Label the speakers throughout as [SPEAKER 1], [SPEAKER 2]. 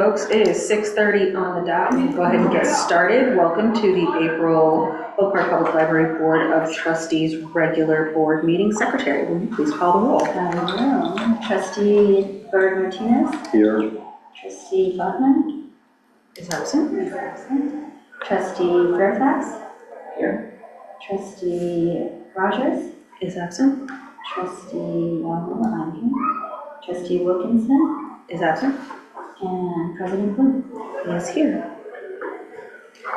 [SPEAKER 1] Folks, it is 6:30 on the dot. We'll go ahead and get started. Welcome to the April Oak Park Public Library Board of Trustees regular board meeting. Secretary, will you please call the roll?
[SPEAKER 2] I will. Trustee Bird Martinez.
[SPEAKER 3] Here.
[SPEAKER 2] Trustee Buckman.
[SPEAKER 1] Is absent.
[SPEAKER 2] Is absent. Trustee Fairfax.
[SPEAKER 1] Here.
[SPEAKER 2] Trustee Rogers.
[SPEAKER 1] Is absent.
[SPEAKER 2] Trustee Young, I'm here. Trustee Wilkinson.
[SPEAKER 1] Is absent.
[SPEAKER 2] And President Blue.
[SPEAKER 1] Is here.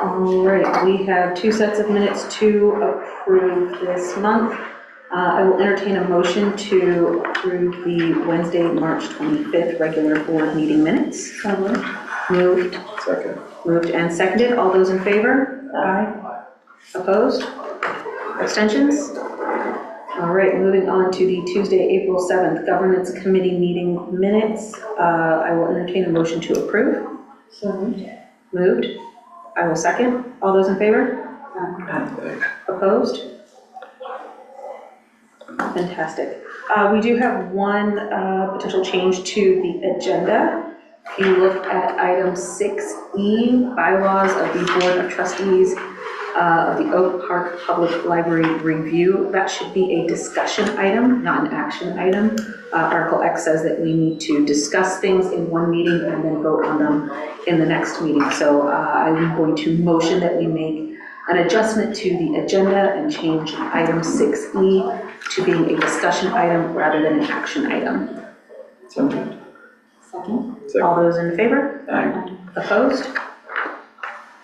[SPEAKER 1] All right, we have two sets of minutes to approve this month. I will entertain a motion to approve the Wednesday, March 25th regular board meeting minutes.
[SPEAKER 2] So moved.
[SPEAKER 1] Moved.
[SPEAKER 3] Second.
[SPEAKER 1] Moved and seconded. All those in favor? Aye. Opposed? Abstentions? All right, moving on to the Tuesday, April 7th Governance Committee meeting minutes. I will entertain a motion to approve.
[SPEAKER 2] So moved.
[SPEAKER 1] Moved. I will second. All those in favor? Opposed? Fantastic. We do have one potential change to the agenda. If you look at item 6E, bylaws of the Board of Trustees of the Oak Park Public Library review, that should be a discussion item, not an action item. Article X says that we need to discuss things in one meeting and then vote on them in the next meeting. So I'm going to motion that we make an adjustment to the agenda and change item 6E to being a discussion item rather than an action item.
[SPEAKER 3] So moved.
[SPEAKER 2] Second.
[SPEAKER 1] All those in favor?
[SPEAKER 3] Aye.
[SPEAKER 1] Opposed?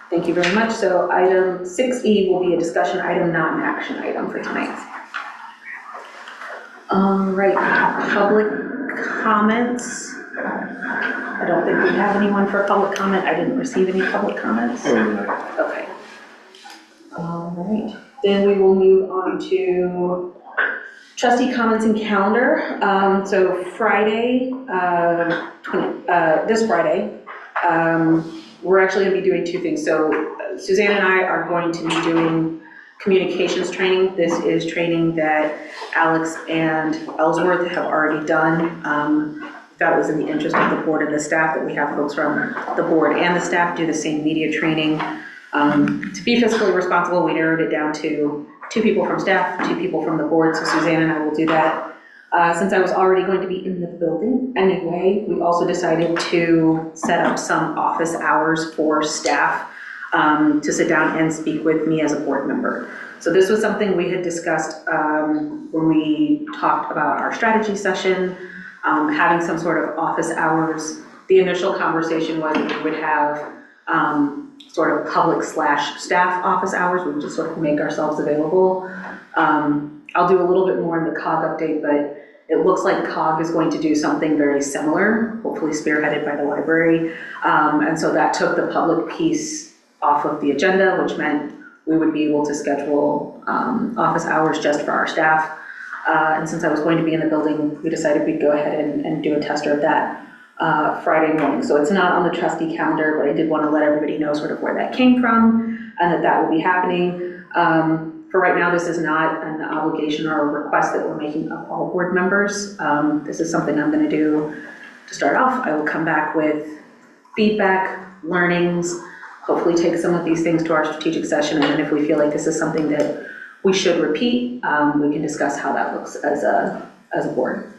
[SPEAKER 1] Thank you very much. So item 6E will be a discussion item, not an action item for tonight. All right, public comments. I don't think we have anyone for public comment. I didn't receive any public comments. Okay. All right, then we will move on to trustee comments and calendar. So Friday, this Friday, we're actually going to be doing two things. So Suzanne and I are going to be doing communications training. This is training that Alex and Ellsworth have already done. That was in the interest of the board and the staff that we have folks from the board and the staff do the same media training. To be fiscally responsible, we narrowed it down to 2 people from staff, 2 people from the board. So Suzanne and I will do that. Since I was already going to be in the building anyway, we also decided to set up some office hours for staff to sit down and speak with me as a board member. So this was something we had discussed when we talked about our strategy session, having some sort of office hours. The initial conversation was that we would have sort of public/staff office hours. We would just sort of make ourselves available. I'll do a little bit more in the COG update, but it looks like COG is going to do something very similar, hopefully spearheaded by the library. And so that took the public piece off of the agenda, which meant we would be able to schedule office hours just for our staff. And since I was going to be in the building, we decided we'd go ahead and do a tester of that Friday morning. So it's not on the trustee calendar, but I did want to let everybody know sort of where that came from and that that will be happening. For right now, this is not an obligation or a request that we're making of all board members. This is something I'm going to do to start off. I will come back with feedback, learnings, hopefully take some of these things to our strategic session, and then if we feel like this is something that we should repeat, we can discuss how that looks as a board.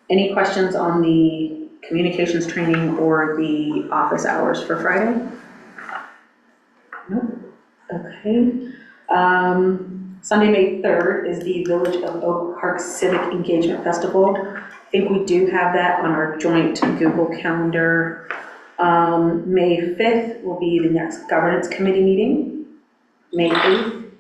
[SPEAKER 1] Any questions on the communications training or the office hours for Friday? Nope. Okay. Sunday, May 3rd is the Village of Oak Park Civic Engagement Festival. I think we do have that on our joint Google Calendar. May 5th will be the next Governance Committee meeting. May 8th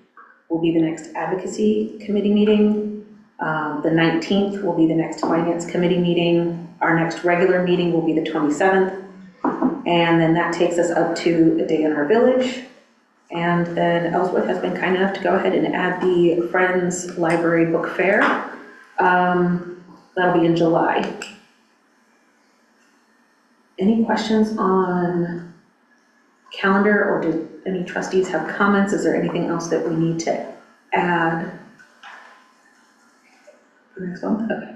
[SPEAKER 1] will be the next Advocacy Committee meeting. The 19th will be the next Finance Committee meeting. Our next regular meeting will be the 27th. And then that takes us up to a day in our village. And then Ellsworth has been kind enough to go ahead and add the Friends Library Book Fair. That'll be in July. Any questions on calendar, or do any trustees have comments? Is there anything else that we need to add for next month? Okay.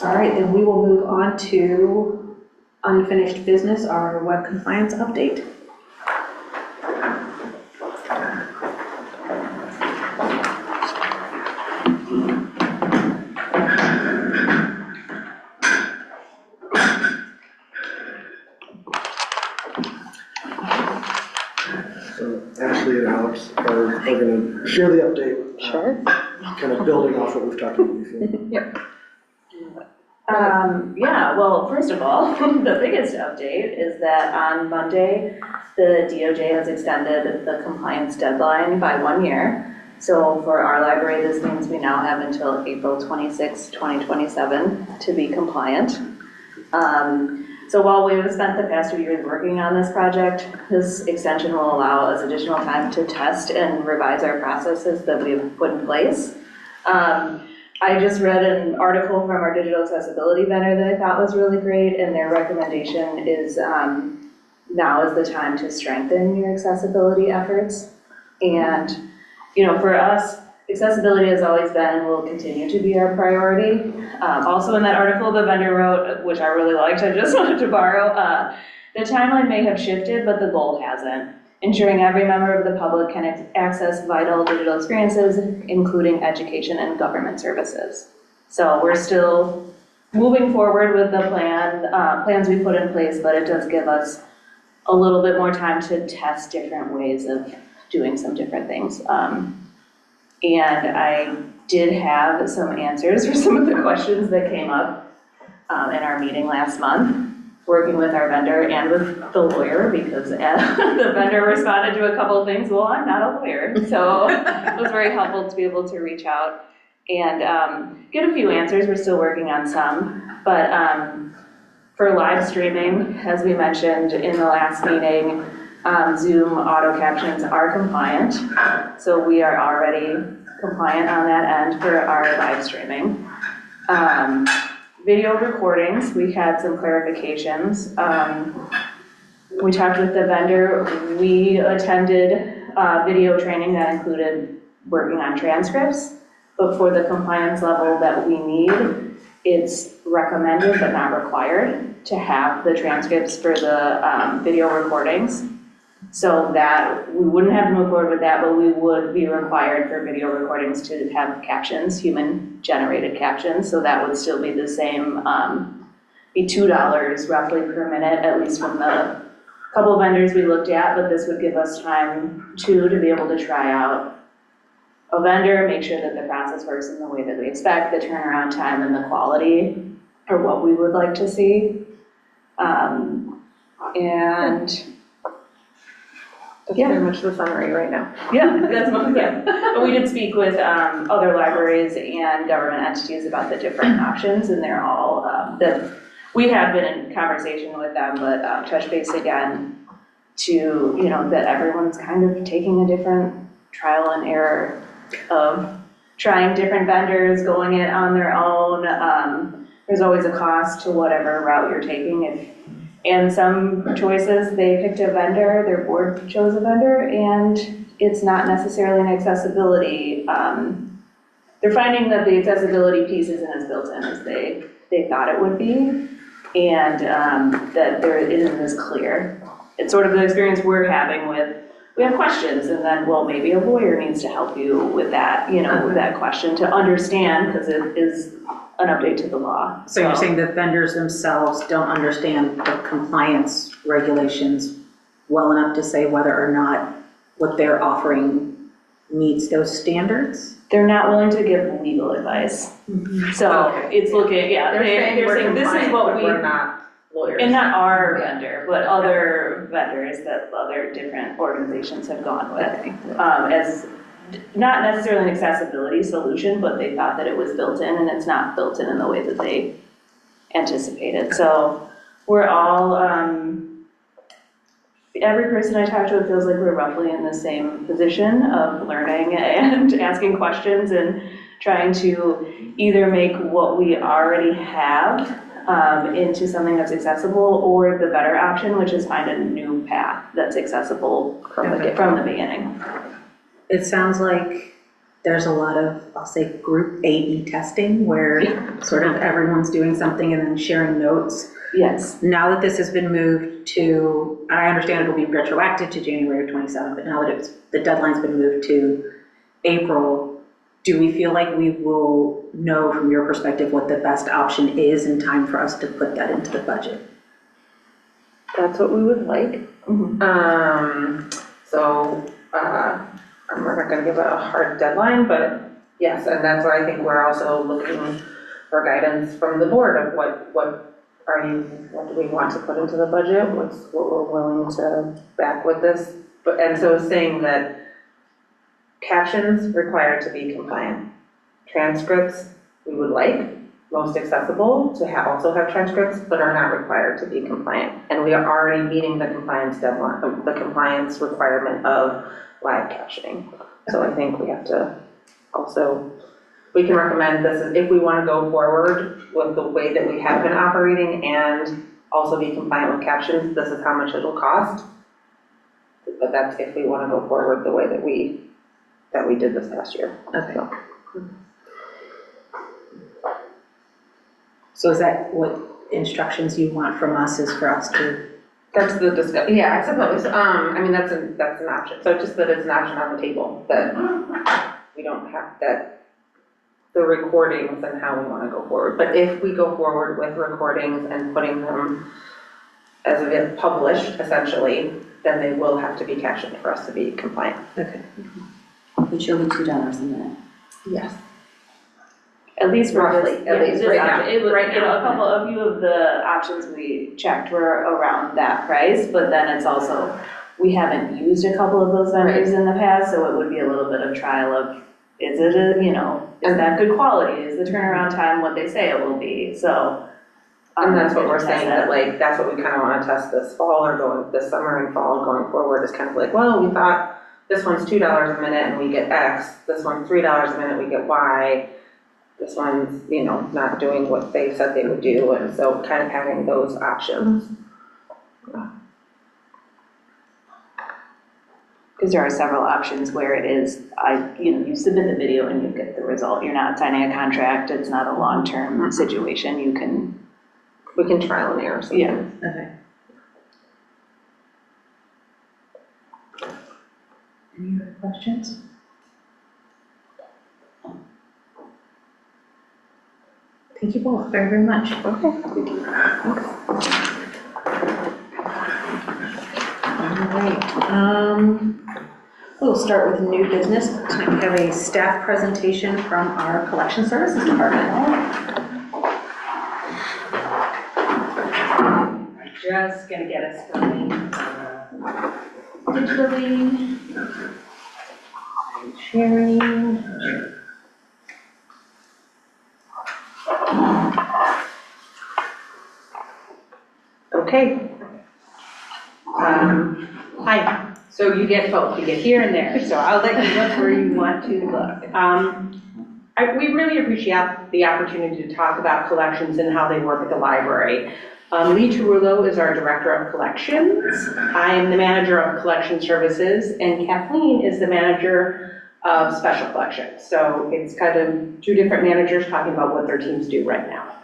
[SPEAKER 1] All right, then we will move on to unfinished business, our web compliance update.
[SPEAKER 3] So Ashley and Alex are going to share the update.
[SPEAKER 4] Sure.
[SPEAKER 3] Kind of building off what we've talked about before.
[SPEAKER 4] Yeah, well, first of all, the biggest update is that on Monday, the DOJ has extended the compliance deadline by 1 year. So for our library, this means we now have until April 26, 2027 to be compliant. So while we've spent the past 2 years working on this project, this extension will allow us additional time to test and revise our processes that we've put in place. I just read an article from our digital accessibility vendor that I thought was really great, and their recommendation is now is the time to strengthen your accessibility efforts. And, you know, for us, accessibility has always been and will continue to be our priority. Also in that article the vendor wrote, which I really liked, I just wanted to borrow, the timeline may have shifted, but the goal hasn't. Ensuring every member of the public can access vital digital experiences, including education and government services. So we're still moving forward with the plans we put in place, but it does give us a little bit more time to test different ways of doing some different things. And I did have some answers for some of the questions that came up in our meeting last month, working with our vendor and with the lawyer, because the vendor responded to a couple of things. Well, I'm not a lawyer, so it was very helpful to be able to reach out and get a few answers. We're still working on some, but for live streaming, as we mentioned in the last meeting, Zoom auto captions are compliant, so we are already compliant on that end for our live streaming. Video recordings, we had some clarifications. We talked with the vendor. We attended video training that included working on transcripts, but for the compliance level that we need, it's recommended but not required to have the transcripts for the video recordings. So that we wouldn't have to move forward with that, but we would be required for video recordings to have captions, human-generated captions. So that would still be the same, be $2 roughly per minute, at least from the couple vendors we looked at. But this would give us time to be able to try out a vendor, make sure that the process works in the way that we expect, the turnaround time and the quality are what we would like to see. And
[SPEAKER 5] that's pretty much the summary right now.
[SPEAKER 4] Yeah, that's most, yeah. But we did speak with other libraries and government entities about the different options, and they're all, that we have been in conversation with them, but touch base again to, you know, that everyone's kind of taking a different trial and error of trying different vendors, going it on their own. There's always a cost to whatever route you're taking. And some choices, they picked a vendor, their board chose a vendor, and it's not necessarily an accessibility. They're finding that the accessibility piece isn't as built in as they thought it would be, and that it isn't as clear. It's sort of the experience we're having with, we have questions, and then, well, maybe a lawyer needs to help you with that, you know, with that question to understand, because it is an update to the law.
[SPEAKER 1] So you're saying that vendors themselves don't understand the compliance regulations well enough to say whether or not what they're offering meets those standards?
[SPEAKER 4] They're not willing to give legal advice. So it's looking, yeah, they're saying this is what we,
[SPEAKER 5] we're not lawyers.
[SPEAKER 4] and not our vendor, but other vendors that other different organizations have gone with, as not necessarily an accessibility solution, but they thought that it was built in, and it's not built in the way that they anticipated. So we're all, every person I talk to, it feels like we're roughly in the same position of learning and asking questions and trying to either make what we already have into something that's accessible, or the better option, which is find a new path that's accessible from the beginning.
[SPEAKER 1] It sounds like there's a lot of, I'll say, group A/B testing where sort of everyone's doing something and then sharing notes.
[SPEAKER 4] Yes.
[SPEAKER 1] Now that this has been moved to, I understand it'll be retroactive to January of 27, but now that the deadline's been moved to April, do we feel like we will know from your perspective what the best option is in time for us to put that into the budget?
[SPEAKER 5] That's what we would like. We're not gonna give a hard deadline, but yes, and that's why I think we're also looking for guidance from the board of what do we want to put into the budget? What we're willing to back with this? But, and so saying that captions required to be compliant. Transcripts, we would like, most accessible, to also have transcripts, but are not required to be compliant. And we are already meeting the compliance deadline, the compliance requirement of live captioning. So I think we have to also, we can recommend this is if we want to go forward with the way that we have been operating and also be compliant with captions, this is how much it'll cost. But that's if we want to go forward the way that we did this past year.
[SPEAKER 1] Okay. So is that what instructions you want from us, is for us to?
[SPEAKER 5] That's the discussion, yeah, I suppose. I mean, that's an option. So just that it's an option on the table, that we don't have that, the recordings and how we want to go forward. But if we go forward with recordings and putting them as of yet published, essentially, then they will have to be captioned for us to be compliant.
[SPEAKER 1] Okay.
[SPEAKER 2] Which will be $2 a minute.
[SPEAKER 5] Yes.
[SPEAKER 4] At least for
[SPEAKER 5] Roughly,
[SPEAKER 4] this,
[SPEAKER 5] at
[SPEAKER 4] yeah,
[SPEAKER 5] least
[SPEAKER 4] this
[SPEAKER 5] right now.
[SPEAKER 4] option. It was,
[SPEAKER 5] Right
[SPEAKER 4] you know,
[SPEAKER 5] now.
[SPEAKER 4] a few of the options we checked were around that price, but then it's also, we haven't used a couple of those vendors in the past, so it would be a little bit of trial of, is it is that good quality? Is the turnaround time what they say it will be? So.
[SPEAKER 5] And that's what we're
[SPEAKER 4] test
[SPEAKER 5] saying, that like, that's what we kind of want to test this fall or this summer and fall going forward, is kind of like, well, we thought this one's $2 a minute and we get X, this one's $3 a minute, we get Y. This one's, not doing what they said they would do, and so kind of having those options.
[SPEAKER 4] Because there are several options where it is, you submit the video and you get the result. You're not signing a contract, it's not a long-term situation,
[SPEAKER 5] We can trial and error something.
[SPEAKER 4] Yeah.
[SPEAKER 1] Okay. Any other questions? Thank you both very, very much. Okay. All right. We'll start with new business. Tonight we have a staff presentation from our collection services department. Just gonna get us going digitally. Sharing.
[SPEAKER 6] Okay. Hi. So you get both. You get here and there. So I'll let you look where you want to look. We really appreciate the opportunity to talk about collections and how they work at the library. Lee Tarullo is our Director of Collections. I am the Manager of Collection Services, and Kathleen is the Manager of Special Collections. So it's kind of two different managers talking about what their teams do right now.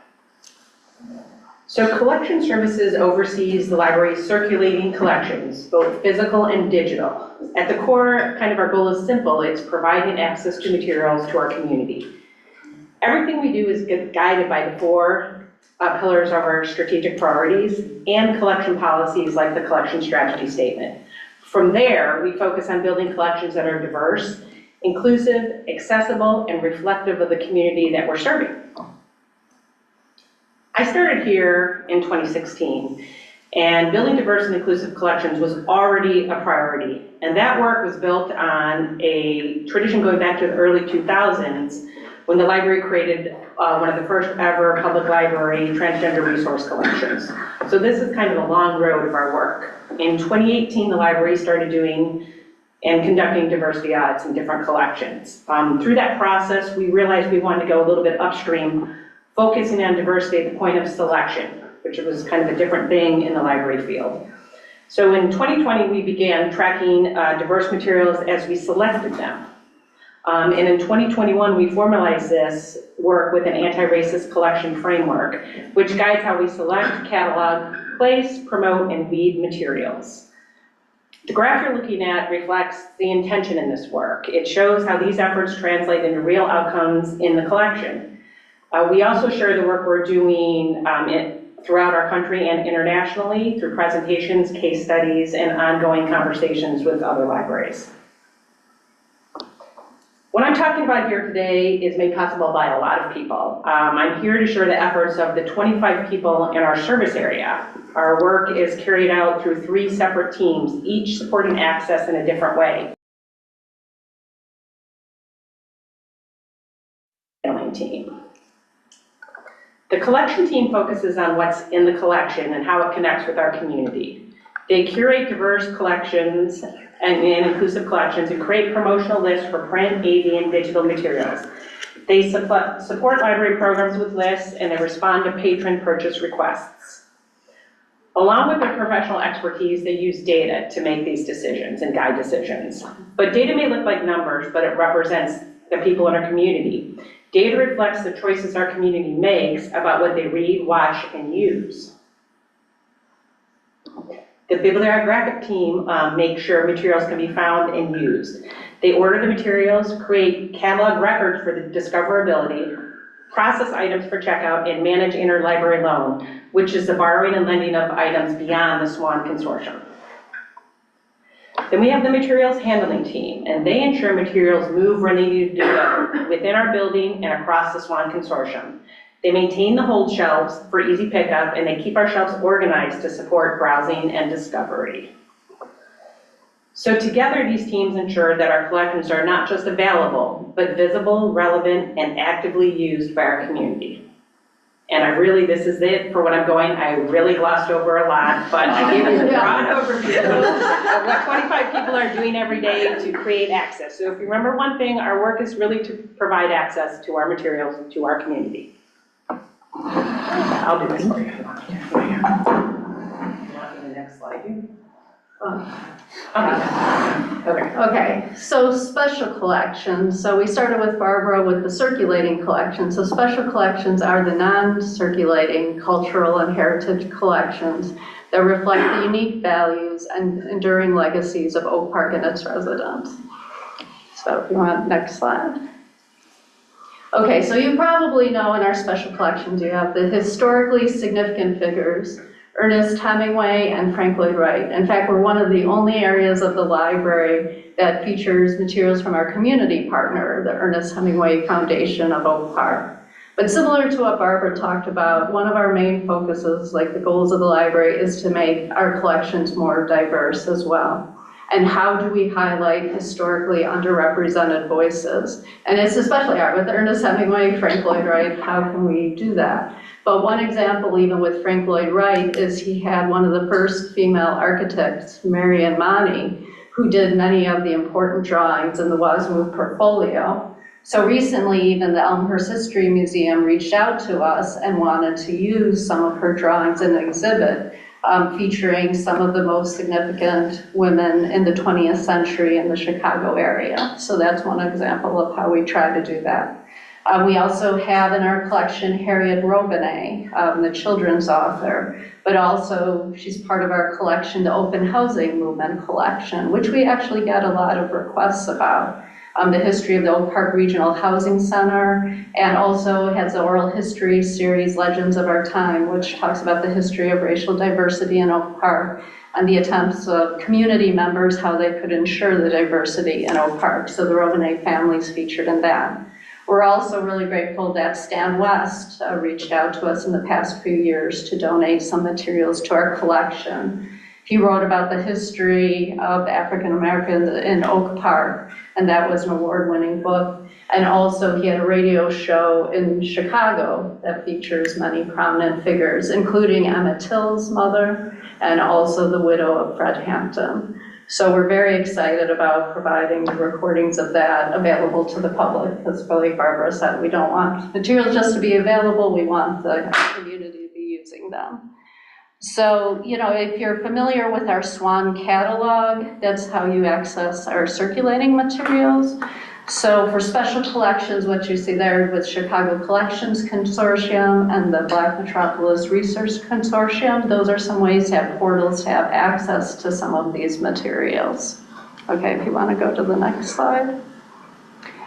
[SPEAKER 6] So Collection Services oversees the library's circulating collections, both physical and digital. At the core, kind of our goal is simple. It's providing access to materials to our community. Everything we do is guided by the four pillars of our strategic priorities and collection policies like the collection strategy statement. From there, we focus on building collections that are diverse, inclusive, accessible, and reflective of the community that we're serving. I started here in 2016, and building diverse and inclusive collections was already a priority. And that work was built on a tradition going back to the early 2000s, when the library created one of the first ever public library transgender resource collections. So this is kind of a long road of our work. In 2018, the library started doing and conducting diversity audits in different collections. Through that process, we realized we wanted to go a little bit upstream, focusing on diversity at the point of selection, which was kind of a different thing in the library field. So in 2020, we began tracking diverse materials as we selected them. And in 2021, we formalized this work with an anti-racist collection framework, which guides how we select, catalog, place, promote, and weed materials. The graph you're looking at reflects the intention in this work. It shows how these efforts translate into real outcomes in the collection. We also share the work we're doing throughout our country and internationally through presentations, case studies, and ongoing conversations with other libraries. What I'm talking about here today is made possible by a lot of people. I'm here to share the efforts of the 25 people in our service area. Our work is carried out through 3 separate teams, each supporting access in a different way. Team. The collection team focuses on what's in the collection and how it connects with our community. They curate diverse collections and inclusive collections and create promotional lists for print, AV, and digital materials. They support library programs with lists, and they respond to patron purchase requests. Along with their professional expertise, they use data to make these decisions and guide decisions. But data may look like numbers, but it represents the people in our community. Data reflects the choices our community makes about what they read, watch, and use. The bibliographic team makes sure materials can be found and used. They order the materials, create catalog records for the discoverability, process items for checkout, and manage interlibrary loan, which is the borrowing and lending of items beyond the SWAN consortium. Then we have the materials handling team, and they ensure materials move where they need to go within our building and across the SWAN consortium. They maintain the hold shelves for easy pickup, and they keep our shelves organized to support browsing and discovery. So together, these teams ensure that our collections are not just available, but visible, relevant, and actively used by our community. And this is it for what I'm going. I really glossed over a lot, but I gave you a broad overview of what 25 people are doing every day to create access. So if you remember one thing, our work is really to provide access to our materials to our community. I'll do this for you. The next slide here.
[SPEAKER 7] Okay, so special collections. So we started with Barbara with the circulating collections. So special collections are the non-circulating cultural and heritage collections that reflect the unique values and enduring legacies of Oak Park and its residents. So if you want, next slide. Okay, so you probably know in our special collections you have the historically significant figures, Ernest Hemingway and Frank Lloyd Wright. In fact, we're one of the only areas of the library that features materials from our community partner, the Ernest Hemingway Foundation of Oak Park. But similar to what Barbara talked about, one of our main focuses, like the goals of the library, is to make our collections more diverse as well. And how do we highlight historically underrepresented voices? And it's especially hard with Ernest Hemingway, Frank Lloyd Wright, how can we do that? But one example, even with Frank Lloyd Wright, is he had one of the first female architects, Marian Monty, who did many of the important drawings in the Wasmoot portfolio. So recently, even the Elmhurst History Museum reached out to us and wanted to use some of her drawings in an exhibit featuring some of the most significant women in the 20th century in the Chicago area. So that's one example of how we try to do that. We also have in our collection Harriet Robinet, the children's author, but also she's part of our collection, the Open Housing Movement collection, which we actually get a lot of requests about. The history of the Oak Park Regional Housing Center, and also has the oral history series, Legends of Our Time, which talks about the history of racial diversity in Oak Park and the attempts of community members, how they could ensure the diversity in Oak Park. So the Robinet family's featured in that. We're also really grateful that Stan West reached out to us in the past few years to donate some materials to our collection. He wrote about the history of African Americans in Oak Park, and that was an award-winning book. And also he had a radio show in Chicago that features many prominent figures, including Emmett Till's mother, and also the widow of Fred Hampton. So we're very excited about providing the recordings of that available to the public, because like Barbara said, we don't want materials just to be available, we want the community to be using them. So, if you're familiar with our SWAN catalog, that's how you access our circulating materials. So for special collections, what you see there with Chicago Collections Consortium and the Black Metropolis Research Consortium, those are some ways to have portals to have access to some of these materials. Okay, if you want to go to the next slide.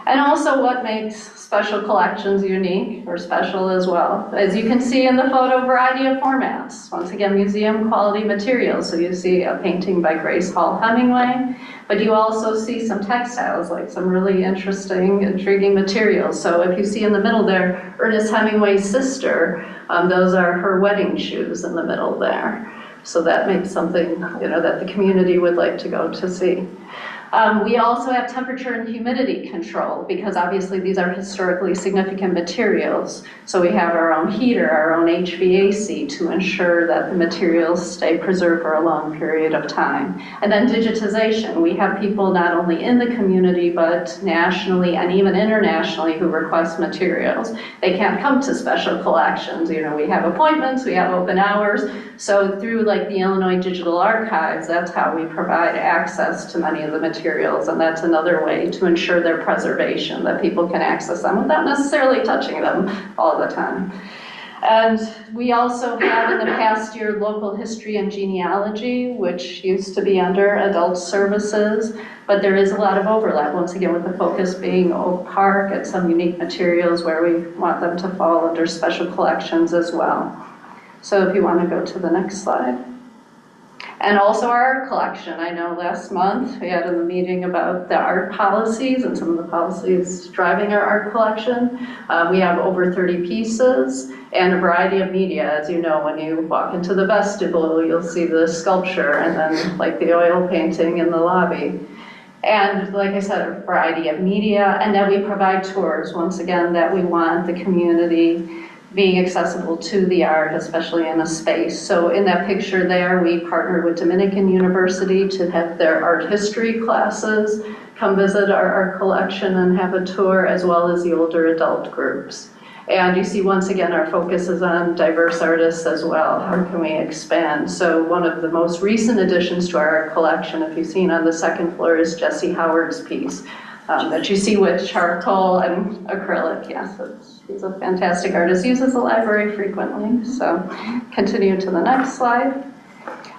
[SPEAKER 7] And also what makes special collections unique or special as well. As you can see in the photo, variety of formats. Once again, museum quality materials. So you see a painting by Grace Hall Hemingway, but you also see some textiles, like some really interesting, intriguing materials. So if you see in the middle there, Ernest Hemingway's sister, those are her wedding shoes in the middle there. So that makes something, that the community would like to go to see. We also have temperature and humidity control because obviously these are historically significant materials. So we have our own heater, our own HVAC to ensure that the materials stay preserved for a long period of time. And then digitization. We have people not only in the community but nationally and even internationally who request materials. They can't come to special collections. We have appointments, we have open hours. So through like the Illinois Digital Archives, that's how we provide access to many of the materials, and that's another way to ensure their preservation, that people can access them without necessarily touching them all the time. And we also have in the past year local history and genealogy, which used to be under adult services, but there is a lot of overlap, once again, with the focus being Oak Park and some unique materials where we want them to fall under special collections as well. So if you want to go to the next slide. And also our art collection. I know last month we had a meeting about the art policies and some of the policies driving our art collection. We have over 30 pieces and a variety of media. As you know, when you walk into the vestibule, you'll see the sculpture and then like the oil painting in the lobby. And like I said, a variety of media, and then we provide tours, once again, that we want the community being accessible to the art, especially in a space. So in that picture there, we partnered with Dominican University to have their art history classes come visit our art collection and have a tour, as well as the older adult groups. And you see, once again, our focus is on diverse artists as well. How can we expand? So one of the most recent additions to our art collection, if you've seen on the second floor, is Jesse Howard's piece. That you see with charcoal and acrylic. Yes, he's a fantastic artist. He uses the library frequently. So continue to the next slide.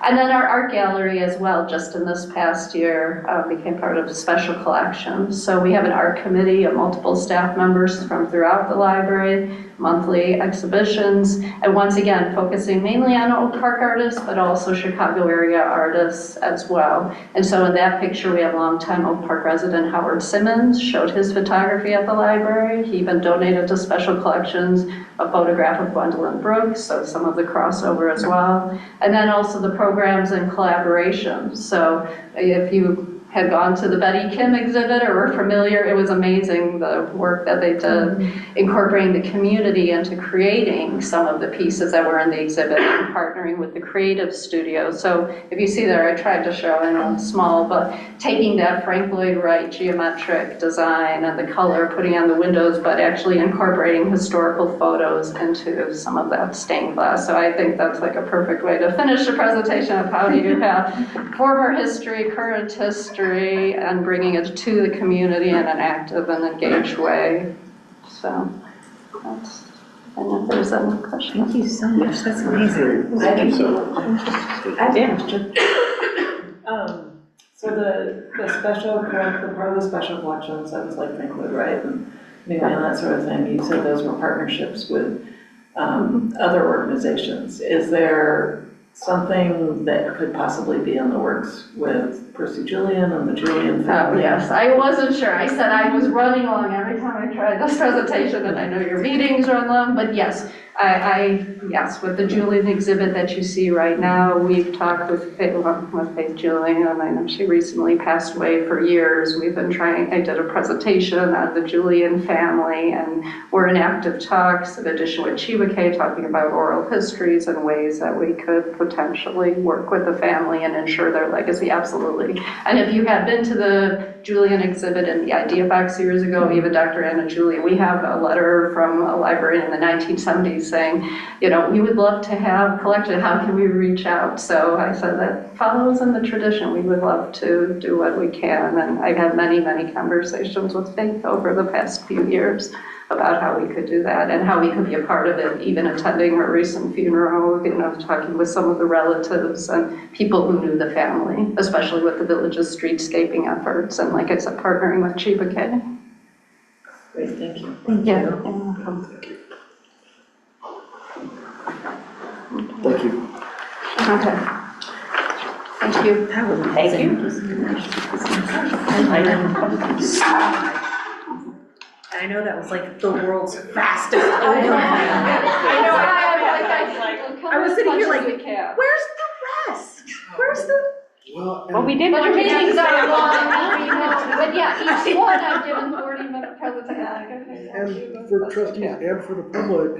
[SPEAKER 7] And then our art gallery as well, just in this past year, became part of special collections. So we have an art committee of multiple staff members from throughout the library, monthly exhibitions, and once again, focusing mainly on Oak Park artists, but also Chicago area artists as well. And so in that picture, we have longtime Oak Park resident Howard Simmons, showed his photography at the library. He even donated to special collections a photograph of Gwendolyn Brooks, so some of the crossover as well. And then also the programs and collaborations. So if you had gone to the Betty Kim exhibit or were familiar, it was amazing the work that they did incorporating the community into creating some of the pieces that were in the exhibit and partnering with the creative studio. So if you see there, I tried to show, I know it's small, but taking that Frank Lloyd Wright geometric design and the color, putting on the windows, but actually incorporating historical photos into some of that stained glass. So I think that's like a perfect way to finish the presentation of how do you have former history, current history, and bringing it to the community in an active and engaged way. So that's, I don't know if there's any question.
[SPEAKER 1] Thank you so much. That's amazing.
[SPEAKER 8] I have a question. So the special, the part of the special collections that was like Frank Lloyd Wright and that sort of thing, you said those were partnerships with other organizations. Is there something that could possibly be in the works with Percy Julian and the Julian family?
[SPEAKER 7] Oh, yes. I wasn't sure. I said I was running long every time I tried this presentation, and I know your meetings run long, but yes, yes, with the Julian exhibit that you see right now, we've talked with Faith Julian, and I know she recently passed away for years. We've been trying, I did a presentation on the Julian family, and we're in active talks, in addition with Chiwake, talking about oral histories and ways that we could potentially work with the family and ensure their legacy, absolutely. And if you have been to the Julian exhibit in the Idea Box years ago, even Dr. Anna Julia, we have a letter from a librarian in the 1970s saying, you know, we would love to have collection, how can we reach out? So I said that follows in the tradition, we would love to do what we can. And I've had many, many conversations with Faith over the past few years about how we could do that and how we could be a part of it, even attending her recent funeral, you know, talking with some of the relatives and people who knew the family, especially with the village's streetscaping efforts, and like I said, partnering with Chiba K.
[SPEAKER 8] Great, thank you.
[SPEAKER 7] Yeah.
[SPEAKER 3] Thank you.
[SPEAKER 7] Okay. Thank you.
[SPEAKER 1] That was
[SPEAKER 6] Thank you.
[SPEAKER 1] I know that was like the world's fastest.
[SPEAKER 7] I know.
[SPEAKER 1] I was sitting here like,
[SPEAKER 7] As much as we can.
[SPEAKER 1] where's the rest? Where's the?
[SPEAKER 3] Well,
[SPEAKER 6] Well, we did.
[SPEAKER 7] But
[SPEAKER 6] want
[SPEAKER 7] the
[SPEAKER 6] you to
[SPEAKER 7] meetings
[SPEAKER 6] say
[SPEAKER 7] are
[SPEAKER 6] a lot.
[SPEAKER 7] long, but yeah, each one I've given 40-minute presentation.
[SPEAKER 3] and for trustees and for the public,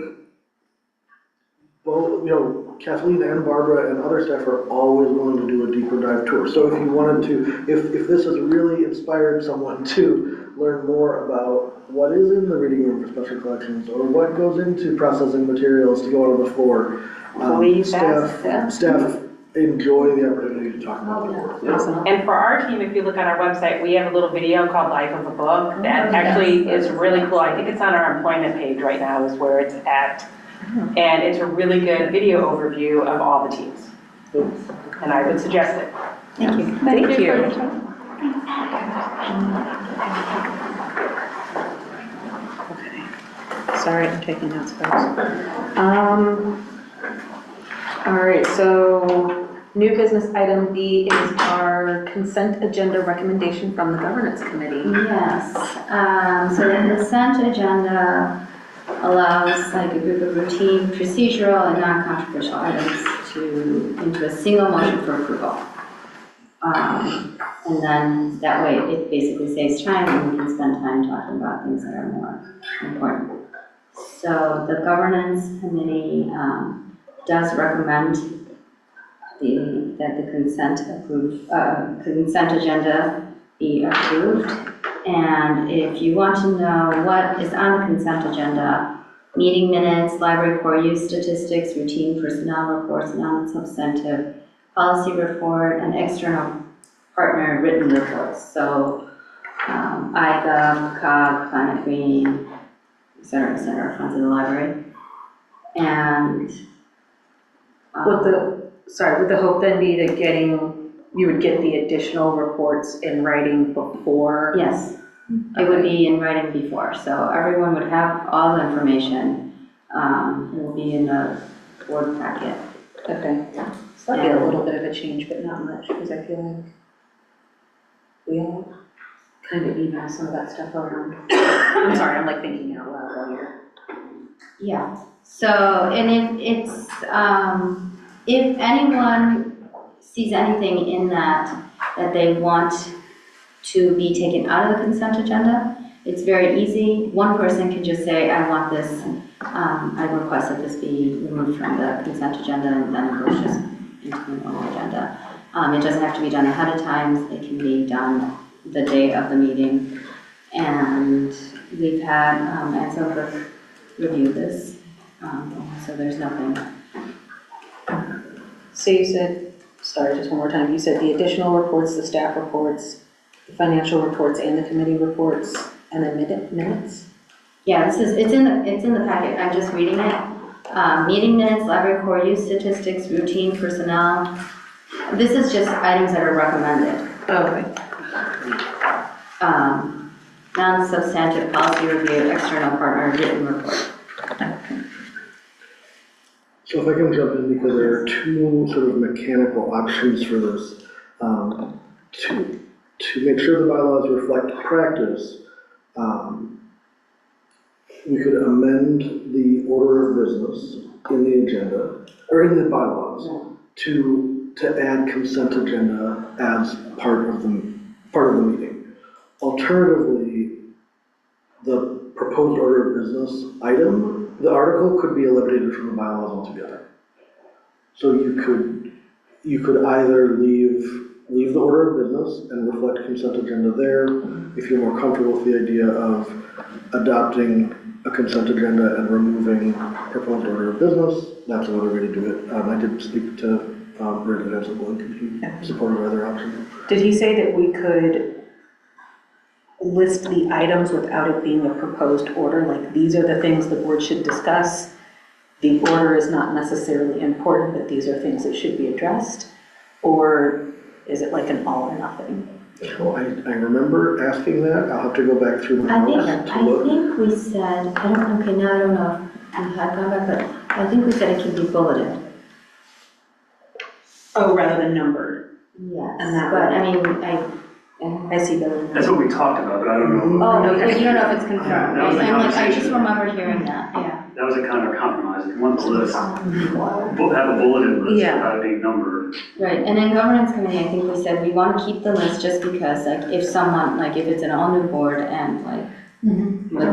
[SPEAKER 3] both, you know, Kathleen and Barbara and other staff are always willing to do a deeper dive tour. So if you wanted to, if this has really inspired someone to learn more about what is in the reading room for special collections, or what goes into processing materials to go out on the floor,
[SPEAKER 6] Please ask them.
[SPEAKER 3] staff enjoy the opportunity to talk about their work.
[SPEAKER 6] And for our team, if you look on our website, we have a little video called Life of a Book. That actually is really cool. I think it's on our employment page right now is where it's at. And it's a really good video overview of all the teams. And I would suggest it.
[SPEAKER 1] Thank you.
[SPEAKER 7] Thank you. for your
[SPEAKER 1] you.
[SPEAKER 7] time.
[SPEAKER 1] Okay. Sorry, I'm taking notes, folks. All right, so new business item B is our consent agenda recommendation from the governance committee.
[SPEAKER 2] Yes, so the consent agenda allows like a group of routine, procedural, and non-controversial items into a single motion for approval. And then that way it basically saves time and we can spend time talking about things that are more important. So the governance committee does recommend that the consent agenda be approved. And if you want to know what is on the consent agenda, meeting minutes, library core use statistics, routine personnel reports, non-substantive policy report, and external partner written reports. So IGov, COG, Planet Green, et cetera, funds of the library. And
[SPEAKER 1] Would the hope then be that you would get the additional reports in writing before?
[SPEAKER 2] yes, it would be in writing before, so everyone would have all the information. It will be in the board packet.
[SPEAKER 1] Okay, so that'd be a little bit of a change, but not much, because I feel like we all kind of email some of that stuff around. I'm sorry, I'm like thinking out loud while you're.
[SPEAKER 2] Yeah, so, and if anyone sees anything in that they want to be taken out of the consent agenda, it's very easy. One person can just say, I want this, I request that this be removed from the consent agenda, and then it goes just into the normal agenda. It doesn't have to be done ahead of time, it can be done the day of the meeting. And we've had Anselm review this, so there's nothing.
[SPEAKER 1] So you said, sorry, just one more time, you said the additional reports, the staff reports, the financial reports, and the committee reports, and then minutes?
[SPEAKER 2] Yeah, it's in the packet, I'm just reading it. Meeting minutes, library core use statistics, routine personnel. This is just items that are recommended.
[SPEAKER 1] Okay.
[SPEAKER 2] Non-substantive policy review, external partner written report.
[SPEAKER 3] So if I can jump in, because there are two sort of mechanical options for this. To make sure the bylaws reflect practice, we could amend the order of business in the agenda, or in the bylaws, to add consent agenda as part of the meeting. Alternatively, the proposed order of business item, the article could be eliminated from the bylaws altogether. So you could either leave leave the order of business and reflect consent agenda there. If you're more comfortable with the idea of adopting a consent agenda and removing proposed order of business, that's another way to do it. I did speak to Rick Hansel-Blink, and he supported either option.
[SPEAKER 1] Did he say that we could list the items without it being a proposed order? Like, these are the things the board should discuss. The order is not necessarily important, but these are things that should be addressed? Or is it like an all or nothing?
[SPEAKER 3] Well, I remember asking that. I'll have to go back through my
[SPEAKER 2] I think,
[SPEAKER 3] notes to look.
[SPEAKER 2] I think we said, I don't, okay, now I don't know if we had gone back, but I think we said it can be bulleted.
[SPEAKER 1] Oh, rather than numbered.
[SPEAKER 2] Yes,
[SPEAKER 1] And that
[SPEAKER 2] but
[SPEAKER 1] would-
[SPEAKER 2] I mean,
[SPEAKER 1] I see that.
[SPEAKER 9] That's what we talked about, but I don't know.
[SPEAKER 2] oh,
[SPEAKER 1] Okay.
[SPEAKER 2] you don't know if it's confirmed.
[SPEAKER 9] That was the
[SPEAKER 2] I'm like, I just
[SPEAKER 9] conversation.
[SPEAKER 2] remember hearing that, yeah.
[SPEAKER 9] That was a kind of a compromise. If you want the list, have a bulleted list
[SPEAKER 1] Yeah.
[SPEAKER 9] without it being numbered.
[SPEAKER 2] Right, and then governance committee, I think we said we want to keep the list just because, like, if someone, like, if it's an all-new board and like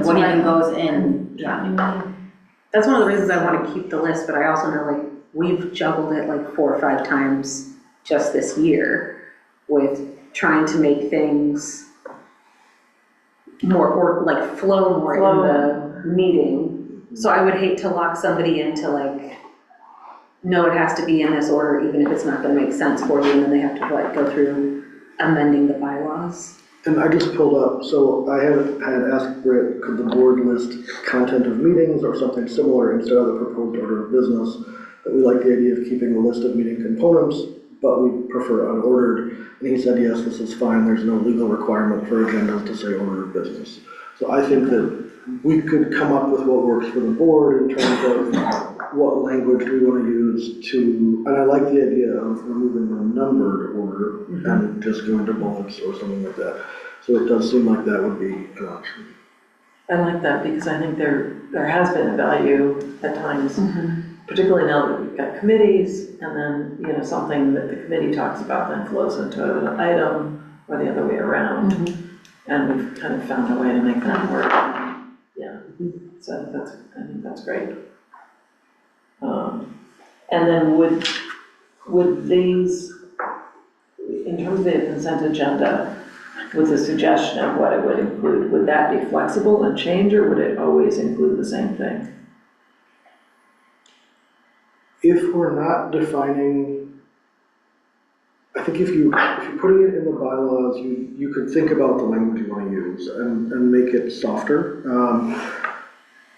[SPEAKER 2] what even goes in, yeah.
[SPEAKER 1] That's one of the reasons I want to keep the list, but I also know, like, we've juggled it like 4 or 5 times just this year with trying to make things more, or like flow more in the meeting. So I would hate to lock somebody into like, no, it has to be in this order, even if it's not gonna make sense for you, and then they have to like go through amending the bylaws.
[SPEAKER 3] And I just pulled up, so I had asked Britt, could the board list content of meetings or something similar instead of the proposed order of business? That we like the idea of keeping a list of meeting components, but we prefer unordered. And he said, yes, this is fine, there's no legal requirement for agendas to say order of business. So I think that we could come up with what works for the board in terms of what language do we want to use to, and I like the idea of removing the numbered order and just going to bullets or something like that. So it does seem like that would be an option.
[SPEAKER 8] I like that because I think there has been a value at times, particularly now that we've got committees, and then, you know, something that the committee talks about then flows into an item or the other way around. And we've kind of found a way to make that work. Yeah, so I think that's great. And then would these, in terms of the consent agenda, with the suggestion of what it would include, would that be flexible and change, or would it always include the same thing?
[SPEAKER 3] If we're not defining, I think if you're putting it in the bylaws, you could think about the language you want to use and make it softer.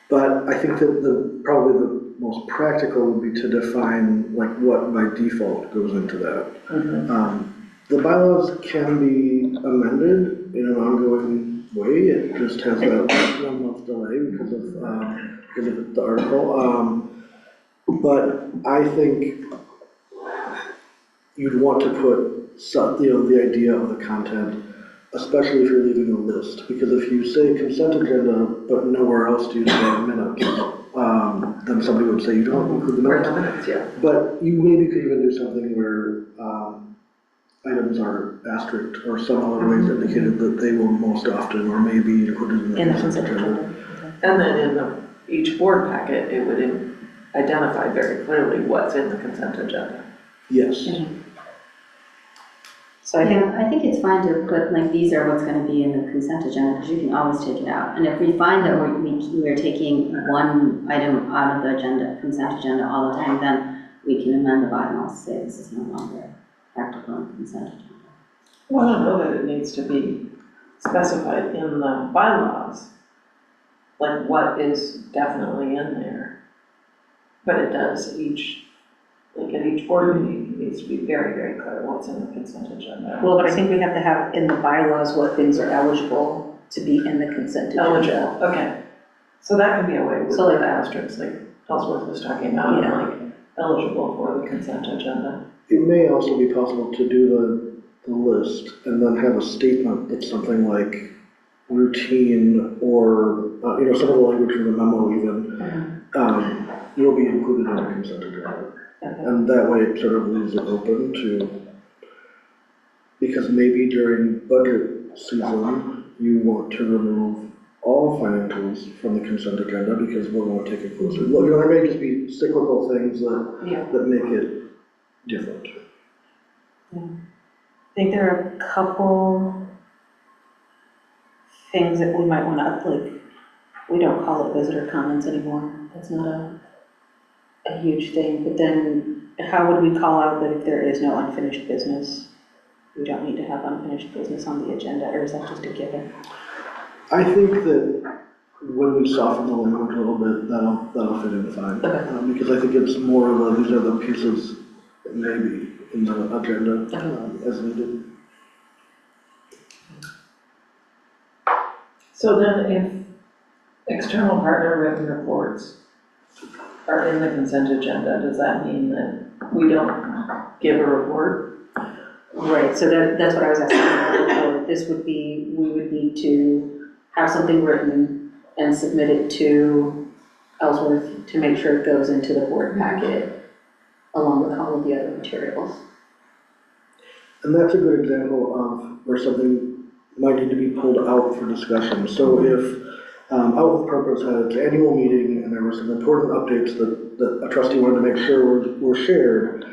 [SPEAKER 3] But I think that probably the most practical would be to define like what by default goes into that. The bylaws can be amended in an ongoing way. It just has that 1 month delay because of the article. But I think you'd want to put the idea of the content, especially if you're leaving a list, because if you say consent agenda but nowhere else do you say minutes, then somebody would say you don't include the minutes.
[SPEAKER 8] Yeah.
[SPEAKER 3] But you maybe could even do something where items are asterisked or some other ways indicated that they will most often or may be included in the consent agenda.
[SPEAKER 8] And then in each board packet, it would identify very clearly what's in the consent agenda.
[SPEAKER 3] Yes.
[SPEAKER 1] So I think,
[SPEAKER 2] I think it's fine to put, like, these are what's gonna be in the consent agenda, because you can always take it out. And if we find that we're taking one item out of the agenda, consent agenda all the time, then we can amend the bylaws, say this is no longer practical in consent agenda.
[SPEAKER 8] Well, I don't know that it needs to be specified in the bylaws, like what is definitely in there. But it does like at each board meeting, it needs to be very, very clear what's in the consent agenda.
[SPEAKER 1] well, but I think we have to have in the bylaws what things are eligible to be in the consent agenda.
[SPEAKER 8] Eligible, okay. So that could be a way with
[SPEAKER 1] So like
[SPEAKER 8] the asterisks, like Ellsworth was talking about,
[SPEAKER 1] Yeah.
[SPEAKER 8] like eligible for the consent agenda.
[SPEAKER 3] It may also be possible to do the list and then have a statement that's something like routine or, some of the language from the memo even, will be included in the consent agenda. And that way it sort of leaves it open to, because maybe during budget season, you want to remove all financials from the consent agenda because we'll want to take a closer look. There may just be cyclical things that make it different.
[SPEAKER 1] think there are a couple things that we might want to, like, we don't call it visitor comments anymore. That's not a huge thing, but then how would we call out that if there is no unfinished business? We don't need to have unfinished business on the agenda, or is that just a given?
[SPEAKER 3] I think that when we soften the language a little bit, that'll fit in fine.
[SPEAKER 1] Okay.
[SPEAKER 3] Because I think it's more of a, these are the pieces that may be in the agenda as needed.
[SPEAKER 8] So then if external partner written reports are in the consent agenda, does that mean that we don't give a report?
[SPEAKER 1] Right, so that's what I was asking before. This would be, we would need to have something written and submit it to Ellsworth to make sure it goes into the board packet along with all of the other materials.
[SPEAKER 3] And that's a good example of where something might need to be pulled out for discussion. So if Out with Purpose had its annual meeting and there were some important updates that a trustee wanted to make sure were shared,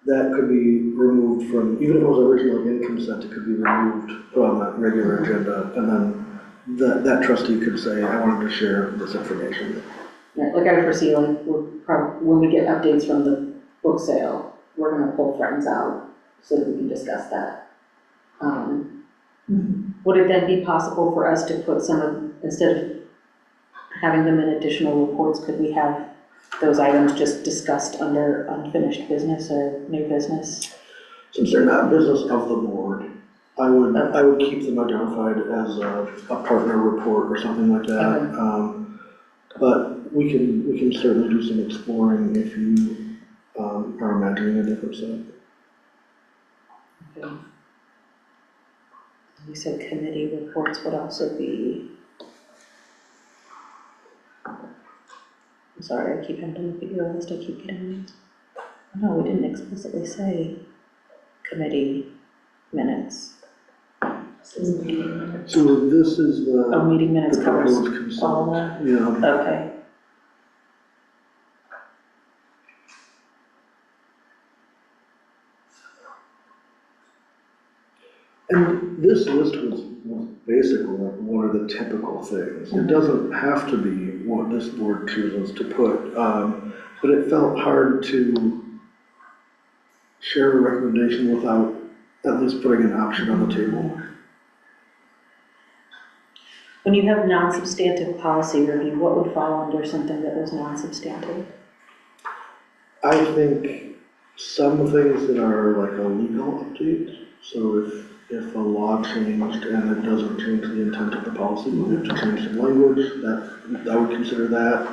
[SPEAKER 3] that could be removed from, even if it was originally in consent, it could be removed, put on that regular agenda, and then that trustee could say, I wanted to share this information.
[SPEAKER 1] Yeah, like I foresee, like, when we get updates from the book sale, we're gonna pull Friends out so that we can discuss that. Would it then be possible for us to put some of, instead of having them in additional reports, could we have those items just discussed under unfinished business or new business?
[SPEAKER 3] Since they're not business of the board, I would keep them identified as a partner report or something like that.
[SPEAKER 1] Okay.
[SPEAKER 3] But we can certainly do some exploring if you are imagining a different set.
[SPEAKER 1] Okay. You said committee reports would also be, I'm sorry, I keep having to look at your list, I keep getting, no, we didn't explicitly say committee minutes.
[SPEAKER 3] So this is
[SPEAKER 1] Oh, meeting minutes
[SPEAKER 3] the
[SPEAKER 1] covers
[SPEAKER 3] proposed consent.
[SPEAKER 1] all that?
[SPEAKER 3] Yeah.
[SPEAKER 1] Okay.
[SPEAKER 3] And this list was basically like one of the typical things. It doesn't have to be what this board chooses to put, but it felt hard to share a recommendation without at least putting an option on the table.
[SPEAKER 1] When you have non-substantive policy review, what would fall under something that was non-substantive?
[SPEAKER 3] I think some things that are like a legal update, so if a law changed and it doesn't change the intent of the policy, we have to change some language, I would consider that.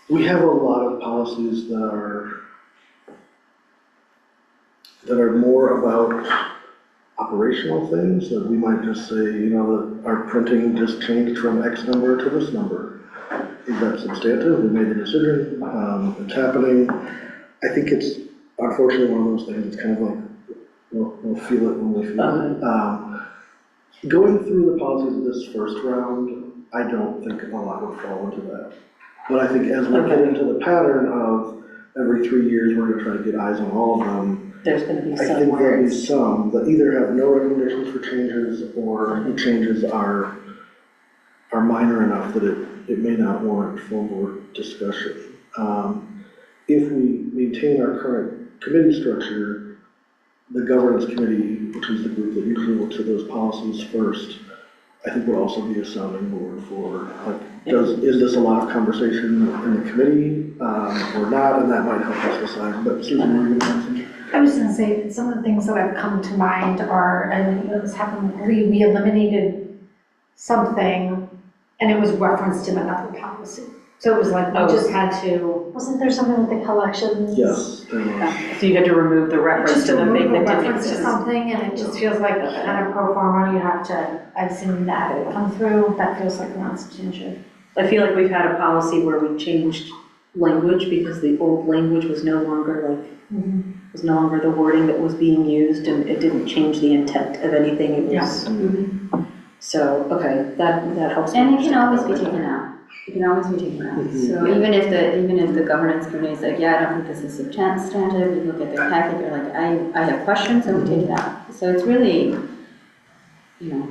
[SPEAKER 3] We have a lot of policies that are more about operational things, that we might just say, that our printing just changed from X number to this number. Is that substantive? We made the decision, it's happening. I think it's unfortunately one of those things, it's kind of like, we'll feel it when we feel it. Going through the policies this first round, I don't think a lot would fall into that. But I think as we get into the pattern of every 3 years, we're gonna try to get eyes on all of them.
[SPEAKER 1] There's gonna be some
[SPEAKER 3] I think there'll be
[SPEAKER 1] words.
[SPEAKER 3] some that either have no recommendations for changes or the changes are minor enough that it may not warrant full board discussion. If we maintain our current committee structure, the governance committee, which is the group that usually looks at those policies first, I think would also be a sounding board for, like, is this a lot of conversation in the committee or not? And that might help us decide. But Susan, were you going to mention?
[SPEAKER 10] I was going to say, some of the things that have come to mind are, and this happened, we eliminated something and it was referenced in another policy. So it was like, we just had to.
[SPEAKER 11] Wasn't there something with the collections?
[SPEAKER 3] Yes.
[SPEAKER 1] So you had to remove the reference
[SPEAKER 10] Just
[SPEAKER 1] to the thing that didn't
[SPEAKER 10] reference to
[SPEAKER 1] exist.
[SPEAKER 10] something, and it just feels like kind of pro forma, you have to, I've seen that come through, that feels like non-substantive.
[SPEAKER 1] I feel like we've had a policy where we changed language because the old language was no longer was no longer the wording that was being used, and it didn't change the intent of anything. It was, so, okay, that helps.
[SPEAKER 2] And it can always be taken out. it can always be taken out. So even if the governance committee is like, yeah, I don't think this is substantive, you look at their packet, you're like, I have questions, and we take it out. So it's really, you know,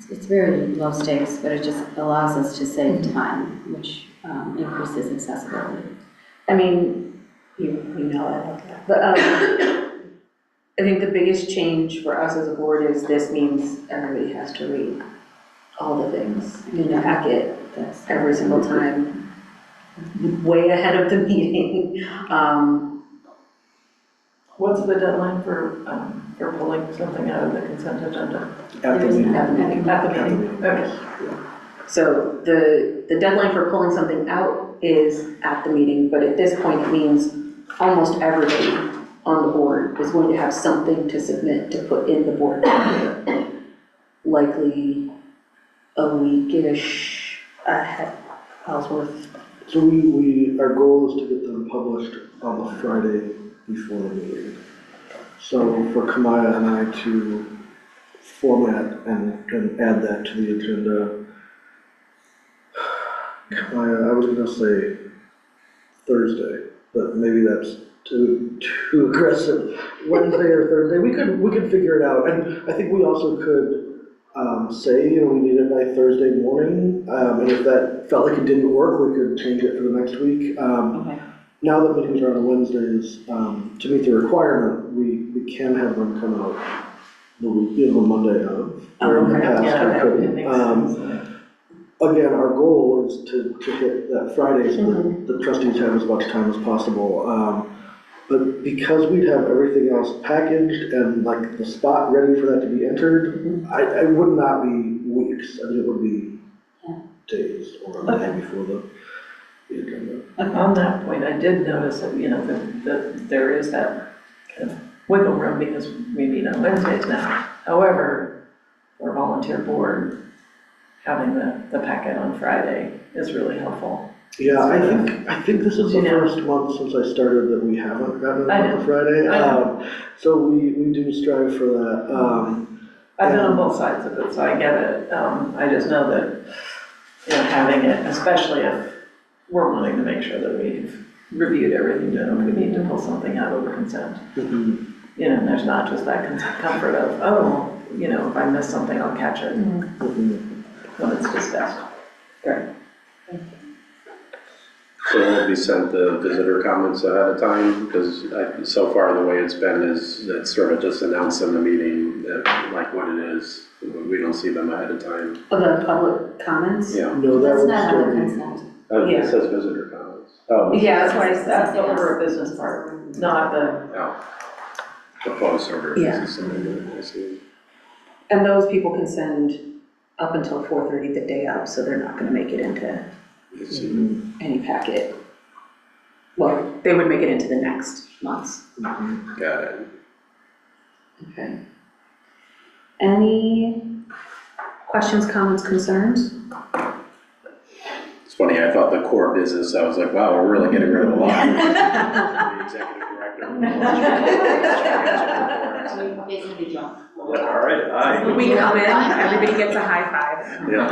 [SPEAKER 2] it's very low stakes, but it just allows us to save time, which increases accessibility.
[SPEAKER 1] I mean, you know it, but I think the biggest change for us as a board is this means everybody has to read all the things in the packet every single time, way ahead of the meeting.
[SPEAKER 8] What's the deadline for pulling something out of the consent agenda?
[SPEAKER 3] At the meeting.
[SPEAKER 8] At the meeting, okay.
[SPEAKER 1] So the deadline for pulling something out is at the meeting, but at this point, it means almost everybody on the board is going to have something to submit to put in the board packet, likely a week-ish ahead, Ellsworth.
[SPEAKER 3] So our goal is to get them published on the Friday before the meeting. So for Kamaya and I to format and add that to the agenda, Kamaya, I was gonna say Thursday, but maybe that's too aggressive. Wednesday or Thursday, we could figure it out. And I think we also could say, we need it by Thursday morning. And if that felt like it didn't work, we could change it for the next week.
[SPEAKER 1] Okay.
[SPEAKER 3] Now that meetings are on Wednesdays, to meet the requirement, we can have them come out the week, the Monday of. Where in the past we couldn't. Again, our goal is to hit that Friday so that the trustees have as much time as possible. But because we'd have everything else packaged and like the spot ready for that to be entered, I would not be weeks. I mean, it would be days or a day before the agenda.
[SPEAKER 8] On that point, I did notice that, that there is that kind of wiggle room because we meet on Wednesdays now. However, for a volunteer board, having the packet on Friday is really helpful.
[SPEAKER 3] Yeah, I think this is the first month since I started that we haven't gotten it on Friday. So we do strive for that.
[SPEAKER 8] I've been on both sides of it, so I get it. I just know that, having it, especially if we're wanting to make sure that we've reviewed everything, if we need to pull something out over consent. There's not just that comfort of, if I miss something, I'll catch it when it's discussed.
[SPEAKER 1] Great.
[SPEAKER 12] So will be sent the visitor comments ahead of time? Because so far the way it's been is it's sort of just announced in the meeting that, like what it is. We don't see them ahead of time.
[SPEAKER 1] The public comments?
[SPEAKER 12] Yeah.
[SPEAKER 3] No, that
[SPEAKER 2] That's
[SPEAKER 3] would
[SPEAKER 2] not
[SPEAKER 3] still
[SPEAKER 2] under
[SPEAKER 3] be.
[SPEAKER 2] consent.
[SPEAKER 12] It says visitor comments. Oh.
[SPEAKER 1] Yeah, that's why I
[SPEAKER 8] That's the order of business part, not the.
[SPEAKER 12] Oh. Proposed order.
[SPEAKER 1] Yeah.
[SPEAKER 12] I see.
[SPEAKER 1] And those people can send up until 4:30 the day of, so they're not gonna make it into any packet. Well, they would make it into the next month's.
[SPEAKER 12] Got it.
[SPEAKER 1] Okay. Any questions, comments, concerns?
[SPEAKER 12] It's funny, I thought the core business, I was like, wow, we're really getting rid of a lot. The executive director.
[SPEAKER 2] Basically, John.
[SPEAKER 12] Yeah, all right, aye.
[SPEAKER 1] We come in, everybody gets a high five.
[SPEAKER 12] Yeah.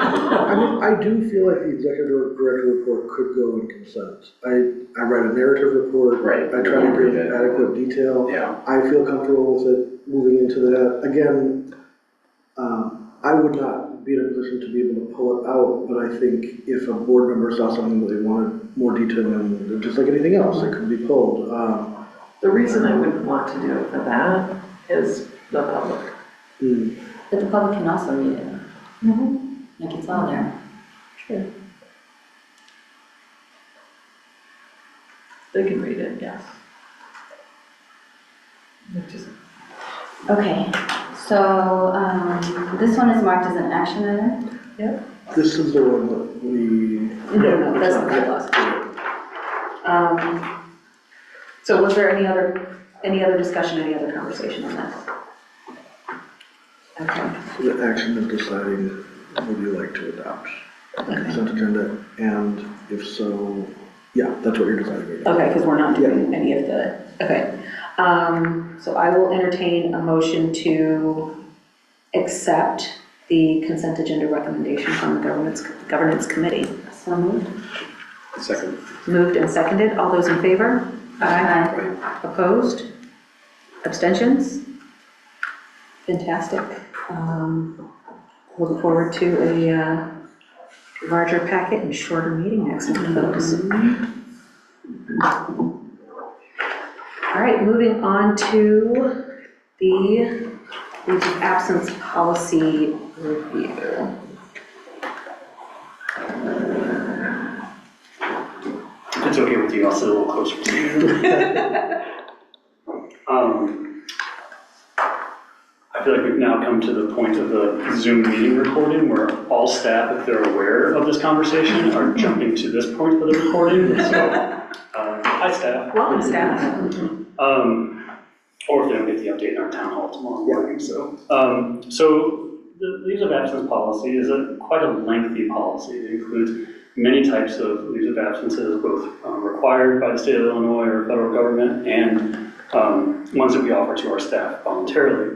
[SPEAKER 3] I do feel like the executive director report could go in consent. I write a narrative report.
[SPEAKER 12] Right.
[SPEAKER 3] I try to bring adequate detail.
[SPEAKER 12] Yeah.
[SPEAKER 3] I feel comfortable with it moving into that. Again, I would not be in a position to be able to pull it out, but I think if a board member saw something that they wanted more detail in, just like anything else, it could be pulled.
[SPEAKER 8] The reason I wouldn't want to do it for that is the public.
[SPEAKER 2] But the public can also read it. Like it's all there.
[SPEAKER 1] Sure.
[SPEAKER 8] They can read it, yes.
[SPEAKER 2] Okay, so this one is marked as an action item.
[SPEAKER 3] This is the one that we.
[SPEAKER 1] No, that's not bylaws. So was there any other discussion, any other conversation on this? Okay.
[SPEAKER 3] The action of deciding would you like to adopt the consent agenda, and if so, yeah, that's what you're deciding.
[SPEAKER 1] Okay, because we're not doing any of the, okay. So I will entertain a motion to accept the consent agenda recommendation from the governance committee. So moved.
[SPEAKER 12] Second.
[SPEAKER 1] Moved and seconded. All those in favor?
[SPEAKER 2] Aye.
[SPEAKER 1] Opposed? Abstentions? Fantastic. Look forward to a larger packet and shorter meeting next month, folks. All right, moving on to the leave of absence policy review.
[SPEAKER 9] If it's okay with you, I'll sit a little closer to you. I feel like we've now come to the point of the Zoom meeting recording where all staff, if they're aware of this conversation, are jumping to this point of the recording. So, hi staff.
[SPEAKER 1] Welcome, staff.
[SPEAKER 9] Or if they don't get the update in our town hall tomorrow morning. So the leaves of absence policy is quite a lengthy policy. It includes many types of leaves of absences, both required by the state of Illinois or federal government, and ones that we offer to our staff voluntarily.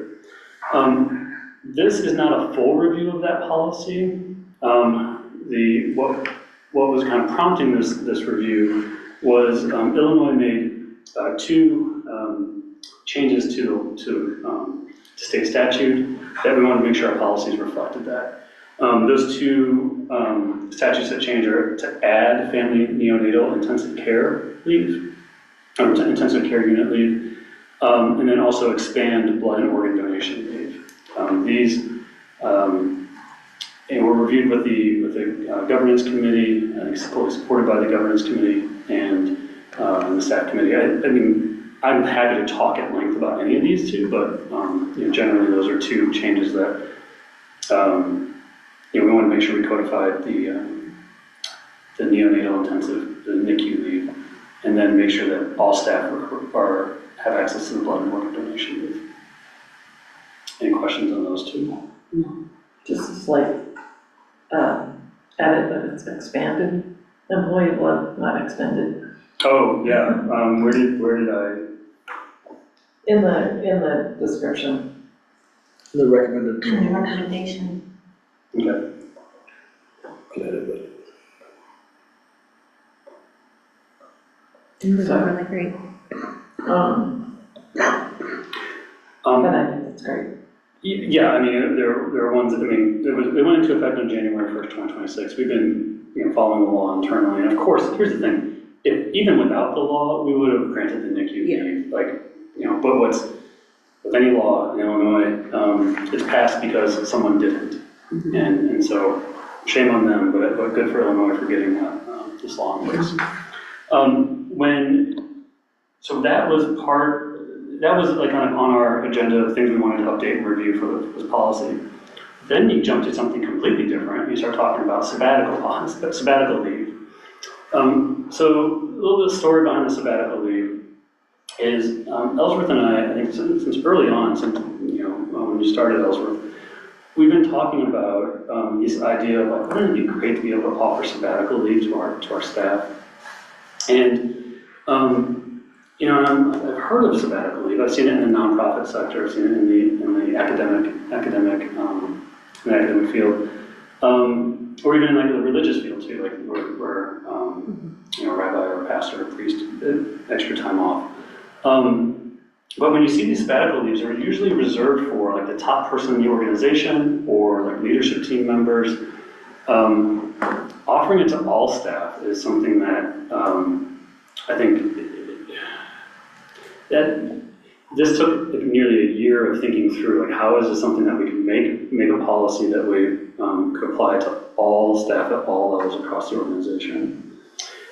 [SPEAKER 9] This is not a full review of that policy. What was kind of prompting this review was Illinois made two changes to state statute that we wanted to make sure our policies reflected that. Those two statutes that change are to add family neonatal intensive care leave, or intensive care unit leave, and then also expand blood and organ donation leave. These and were reviewed with the governance committee, supported by the governance committee and the staff committee. I mean, I'm happy to talk at length about any of these two, but generally those are two changes that we want to make sure we codified the neonatal intensive, the NICU leave, and then make sure that all staff have access to the blood and organ donation leave. Any questions on those two?
[SPEAKER 8] Just a slight edit, but it's expanded. Employee blood, not expended.
[SPEAKER 9] Oh, yeah, where did I?
[SPEAKER 8] In the description.
[SPEAKER 3] The recommended
[SPEAKER 10] The
[SPEAKER 3] change.
[SPEAKER 10] recommendation.
[SPEAKER 9] Okay.
[SPEAKER 1] It was really great.
[SPEAKER 8] But I think that's great.
[SPEAKER 9] Yeah, I mean, there are ones that, I mean, they went into effect on January 1st, 2026. We've been, following the law internally. And of course, here's the thing, even without the law, we would have granted the NICU leave, but with any law in Illinois, it's passed because someone didn't.
[SPEAKER 1] Mm-hmm.
[SPEAKER 9] And so, shame on them, but good for Illinois for getting this law in place. So that was like on our agenda of things we wanted to update and review for this policy. Then you jump to something completely different. You start talking about sabbatical leave. So a little bit of story behind the sabbatical leave is Ellsworth and I think since early on, when you started Ellsworth, we've been talking about this idea of like, wouldn't it be great to be able to offer sabbatical leave to our staff? And I've heard of sabbatical leave. I've seen it in the nonprofit sector. I've seen it in the academic field, or even in like the religious field too, like where a rabbi or a pastor or a priest extra time off. But when you see these sabbatical leaves, they're usually reserved for like the top person in the organization or like leadership team members. Offering it to all staff is something that I think that this took nearly a year of thinking through, like how is this something that we can make a policy that we could apply to all staff at all levels across the organization.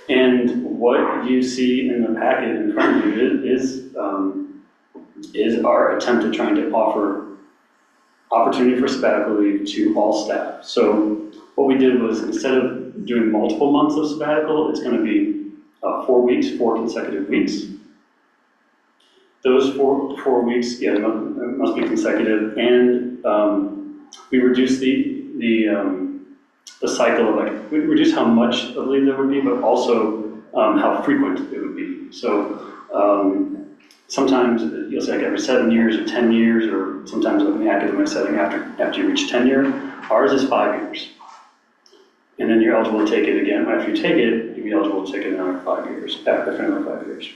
[SPEAKER 9] And what you see in the packet in front of you is our attempt at trying to offer opportunity for sabbatical leave to all staff. So what we did was, instead of doing multiple months of sabbatical, it's going to be 4 weeks, 4 consecutive weeks. Those four weeks, they must be consecutive, and we reduce the cycle of we reduce how much of leave there would be, but also how frequent it would be. So sometimes you'll say like every 7 years or 10 years, or sometimes in the academic setting after you reach tenure. Ours is 5 years. and then you're eligible to take it again. After you take it, you'd be eligible to take it another 5 years, after another 5 years.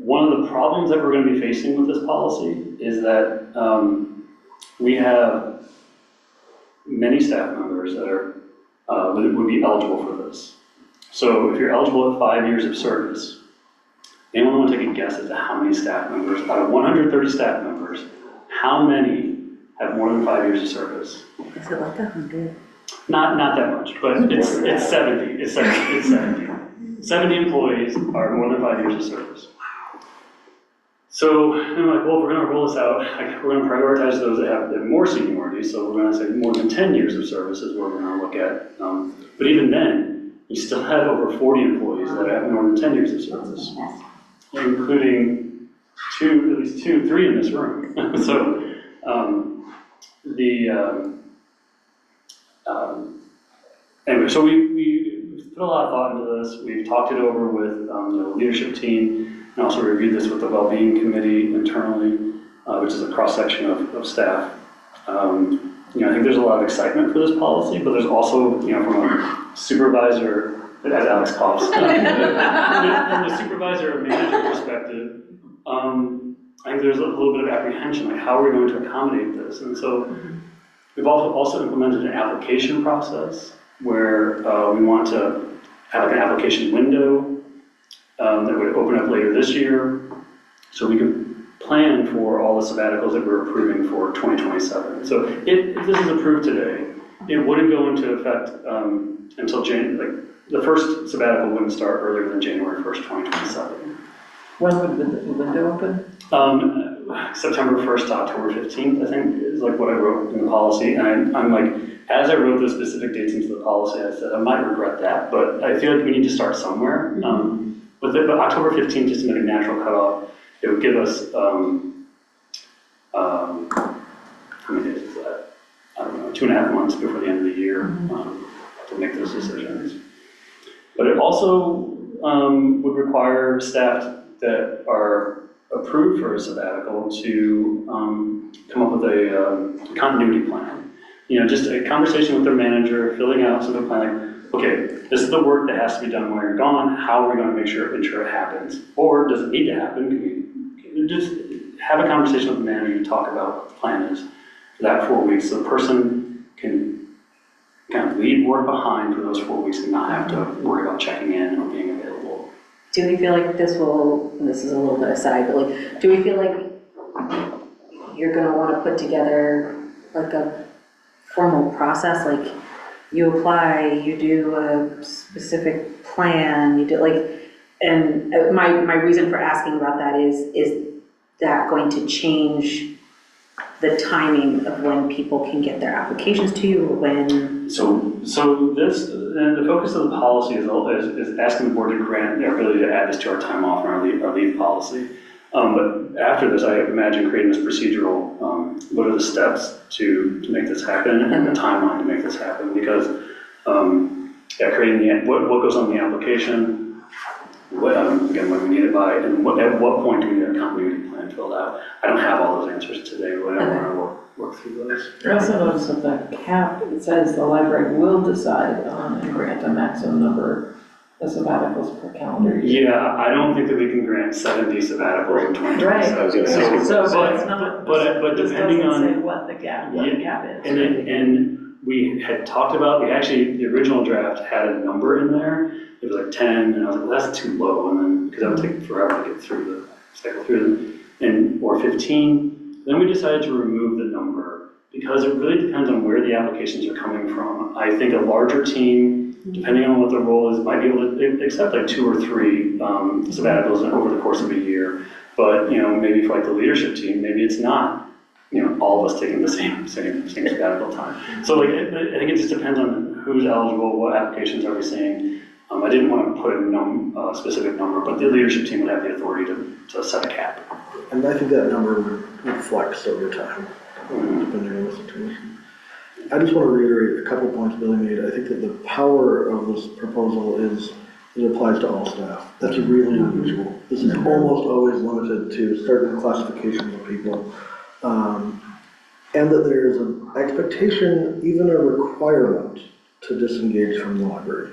[SPEAKER 9] One of the problems that we're going to be facing with this policy is that we have many staff members that are would be eligible for this. So if you're eligible at 5 years of service, anyone want to take a guess as to how many staff members, out of 130 staff members, how many have more than 5 years of service?
[SPEAKER 1] Is it like 100?
[SPEAKER 9] Not that much, but it's 70. It's 70. 70 employees are more than 5 years of service. So I'm like, well, if we're going to roll this out, we're going to prioritize those that have more seniority. So we're going to say more than 10 years of service is what we're going to look at. But even then, you still have over 40 employees that have more than 10 years of service, including at least three in this room. So anyway, so we put a lot of thought into this. We've talked it over with the leadership team. And also reviewed this with the well-being committee internally, which is a cross-section of staff. I think there's a lot of excitement for this policy, but there's also, from a supervisor, as Alex coughs, from the supervisor or manager perspective, I think there's a little bit of apprehension, like how are we going to accommodate this? And so we've also implemented an application process where we want to have an application window that would open up later this year, so we can plan for all the sabbaticals that we're approving for 2027. So if this is approved today, it wouldn't go into effect until January, the first sabbatical wouldn't start earlier than January 1st, 2027.
[SPEAKER 8] When would the window open?
[SPEAKER 9] September 1st to October 15th, I think, is like what I wrote in the policy. And I'm like, as I wrote those specific dates into the policy, I said, I might regret that, but I feel like we need to start somewhere. But October 15th, just to make a natural cutoff, it would give us, how many days is that? I don't know, 2.5 months before the end of the year to make those decisions. But it also would require staff that are approved for a sabbatical to come up with a continuity plan. Just a conversation with their manager, filling out some of the plan, like, okay, this is the work that has to be done while you're gone. How are we going to ensure it happens? Or does it need to happen? Can we just have a conversation with the manager and talk about what the plan is for that 4 weeks, so the person can kind of leave work behind for those 4 weeks and not have to worry about checking in or being available.
[SPEAKER 1] Do we feel like this is a little bit aside, but do we feel like you're going to want to put together like a formal process, like you apply, you do a specific plan, you do and my reason for asking about that is that going to change the timing of when people can get their applications to you, or when?
[SPEAKER 9] So this, and the focus of the policy is asking the board to grant their ability to add this to our time off and our leave policy. But after this, I imagine creating this procedural, what are the steps to make this happen and the timeline to make this happen, because creating what goes on the application, again, when we need it by, and at what point do we need a continuity plan filled out. I don't have all those answers today, but I want to work through those.
[SPEAKER 8] I also noticed that the cap, it says the library will decide on and grant a maximum number of sabbaticals per calendar year.
[SPEAKER 9] Yeah, I don't think that we can grant 70 sabbaticals in 2027.
[SPEAKER 8] Right.
[SPEAKER 12] I was gonna say.
[SPEAKER 8] So it's not,
[SPEAKER 9] but
[SPEAKER 8] this
[SPEAKER 9] depending
[SPEAKER 8] doesn't say
[SPEAKER 9] on,
[SPEAKER 8] what the cap is.
[SPEAKER 9] and we had talked about, the original draft had a number in there. It was like 10, and I was like, well, that's too low, and then, because that would take forever to get through cycle through them, or 15. Then we decided to remove the number, because it really depends on where the applications are coming from. I think a larger team, depending on what the role is, might be able to accept like 2 or 3 sabbaticals over the course of a year. But, maybe for like the leadership team, maybe it's not, all of us taking the same sabbatical time. So like, I think it just depends on who's eligible, what applications are we seeing. I didn't want to put a specific number, but the leadership team would have the authority to set a cap.
[SPEAKER 3] And I think that number would flex over time, depending on the situation. I just want to reiterate a couple points Billy made. I think that the power of this proposal is it applies to all staff. That's really unusual. This is almost always limited to certain classifications of people. and that there's an expectation, even a requirement, to disengage from the library.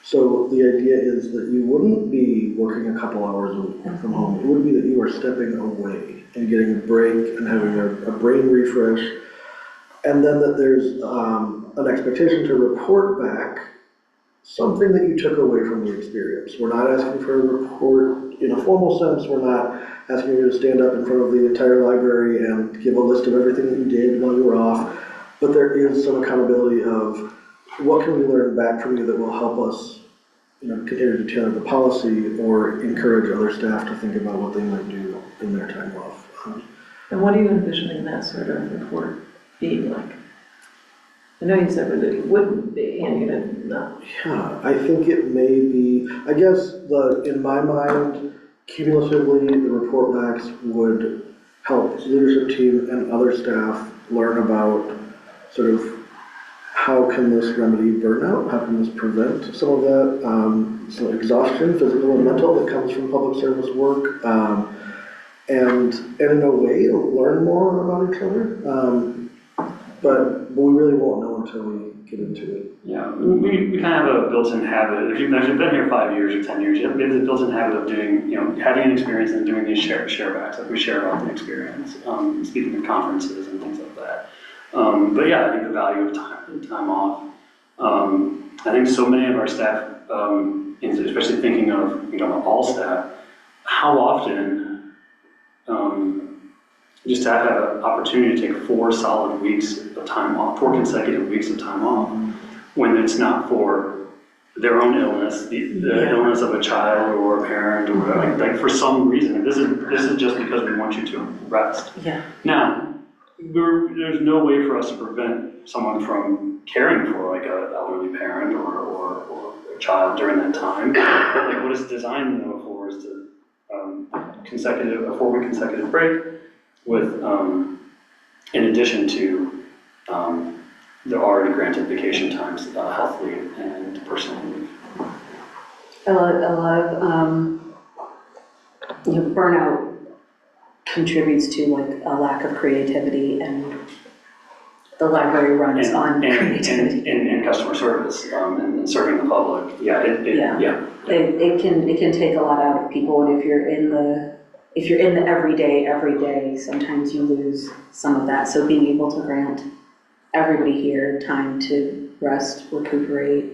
[SPEAKER 3] So the idea is that you wouldn't be working a couple hours a week from home. It would be that you are stepping away and getting a break and having a brain refresh. And then that there's an expectation to report back something that you took away from the experience. We're not asking for a report in a formal sense. We're not asking you to stand up in front of the entire library and give a list of everything that you did while you were off. But there is some accountability of what can we learn back from you that will help us, continue to tailor the policy or encourage other staff to think about what they might do in their time off.
[SPEAKER 8] And what are you envisioning that sort of report being like? I know you said that it wouldn't be, and you didn't know.
[SPEAKER 3] Yeah, I think it may be, I guess, in my mind, cumulatively, the report backs would help the leadership team and other staff learn about sort of how can this remedy burnout, how can this prevent some of that some exhaustion, physical and mental, that comes from public service work, and in a way, learn more about each other. But we really won't know until we get into it.
[SPEAKER 9] Yeah, we kind of have a built-in habit. If you've been here 5 years or 10 years, we have a built-in habit of doing, having an experience and doing these share backs. Like we share about the experience, speaking of conferences and things like that. But yeah, I think the value of time off. I think so many of our staff, especially thinking of all staff, how often just to have an opportunity to take 4 solid weeks of time off, 4 consecutive weeks of time off, when it's not for their own illness, the illness of a child or a parent, or like for some reason. This is just because we want you to rest.
[SPEAKER 1] Yeah.
[SPEAKER 9] Now, there's no way for us to prevent someone from caring for like an elderly parent or a child during that time. Like what it's designed though for is to a 4-week consecutive break with, in addition to the already granted vacation times, health leave and personal leave.
[SPEAKER 1] A lot of burnout contributes to like a lack of creativity, and the library runs on creativity.
[SPEAKER 9] And customer service, and serving the public. Yeah,
[SPEAKER 1] It can take a lot out of people, and if you're in the every day, sometimes you lose some of that. So being able to grant everybody here time to rest, recuperate,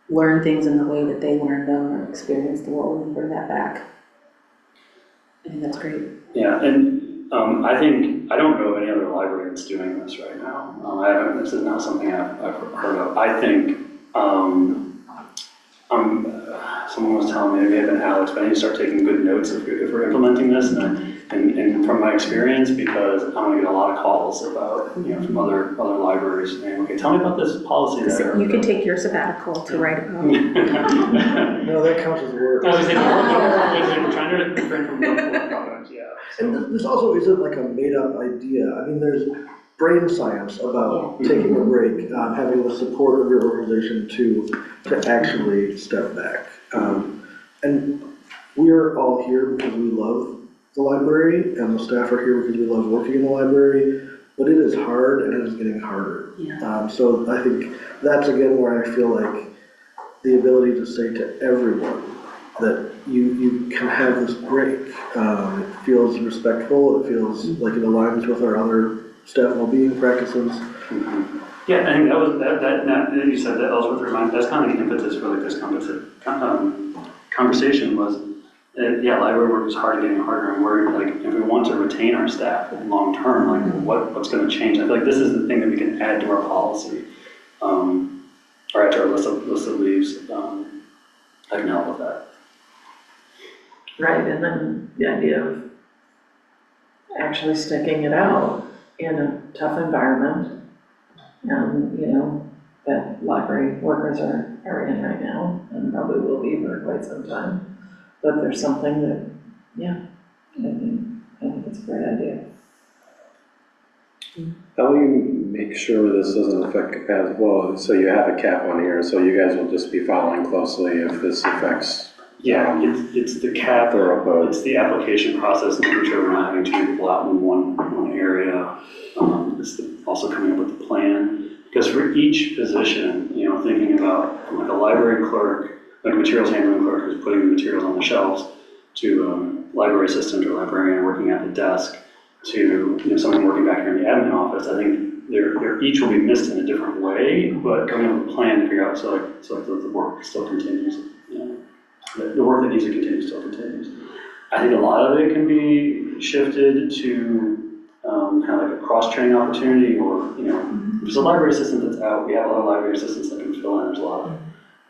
[SPEAKER 1] learn things in the way that they learned them or experience the world and bring that back. I think that's great.
[SPEAKER 9] Yeah, and I don't know of any other library that's doing this right now. This is not something I've heard of. I think someone was telling me, maybe Alex, but I need to start taking good notes if we're implementing this, and from my experience, because I'm going to get a lot of calls about, from other libraries, and okay, tell me about this policy there.
[SPEAKER 1] You can take your sabbatical to write about.
[SPEAKER 3] No, that counts as work.
[SPEAKER 9] I was we're trying to refrain from work products, yeah. So.
[SPEAKER 3] And this also isn't like a made-up idea. I mean, there's brain science about taking a break, having the support of your organization to actually step back. And we're all here because we love the library, and the staff are here because we love working in the library, but it is hard and it is getting harder.
[SPEAKER 1] Yeah.
[SPEAKER 3] So I think that's again where I feel like the ability to say to everyone that you can have this break. It feels respectful, it feels like it aligns with our other staff well-being practices.
[SPEAKER 9] Mm-hmm. Yeah, I think that you said that Ellsworth reminded, that's kind of the impetus for like this conversation was, library work is hard, getting harder, and we're like, if we want to retain our staff long term, like what's going to change? I feel like this is the thing that we can add to our policy, or add to our list of leaves. I can help with that.
[SPEAKER 8] Right, and then the idea of actually sticking it out in a tough environment, that library workers are in right now, and probably will be for quite some time. But there's something that, I think it's a great idea.
[SPEAKER 12] How will you make sure this doesn't affect capacity? Well, so you have a cap on here, so you guys will just be following closely if this affects
[SPEAKER 9] Yeah, it's the cap,
[SPEAKER 12] For a-
[SPEAKER 9] it's the application process, making sure we're not having too many people out in one area. Also coming up with the plan, because for each position, thinking about from like a library clerk, like a materials handling clerk who's putting the materials on the shelves, to library assistant or librarian working at the desk, to someone working back here in the admin office. I think they're each will be missed in a different way, but coming up with a plan to figure out so the work still continues. The work that needs to continue still continues. I think a lot of it can be shifted to kind of like a cross-training opportunity, or if there's a library assistant that's out, we have other library assistants that can fill in. There's a lot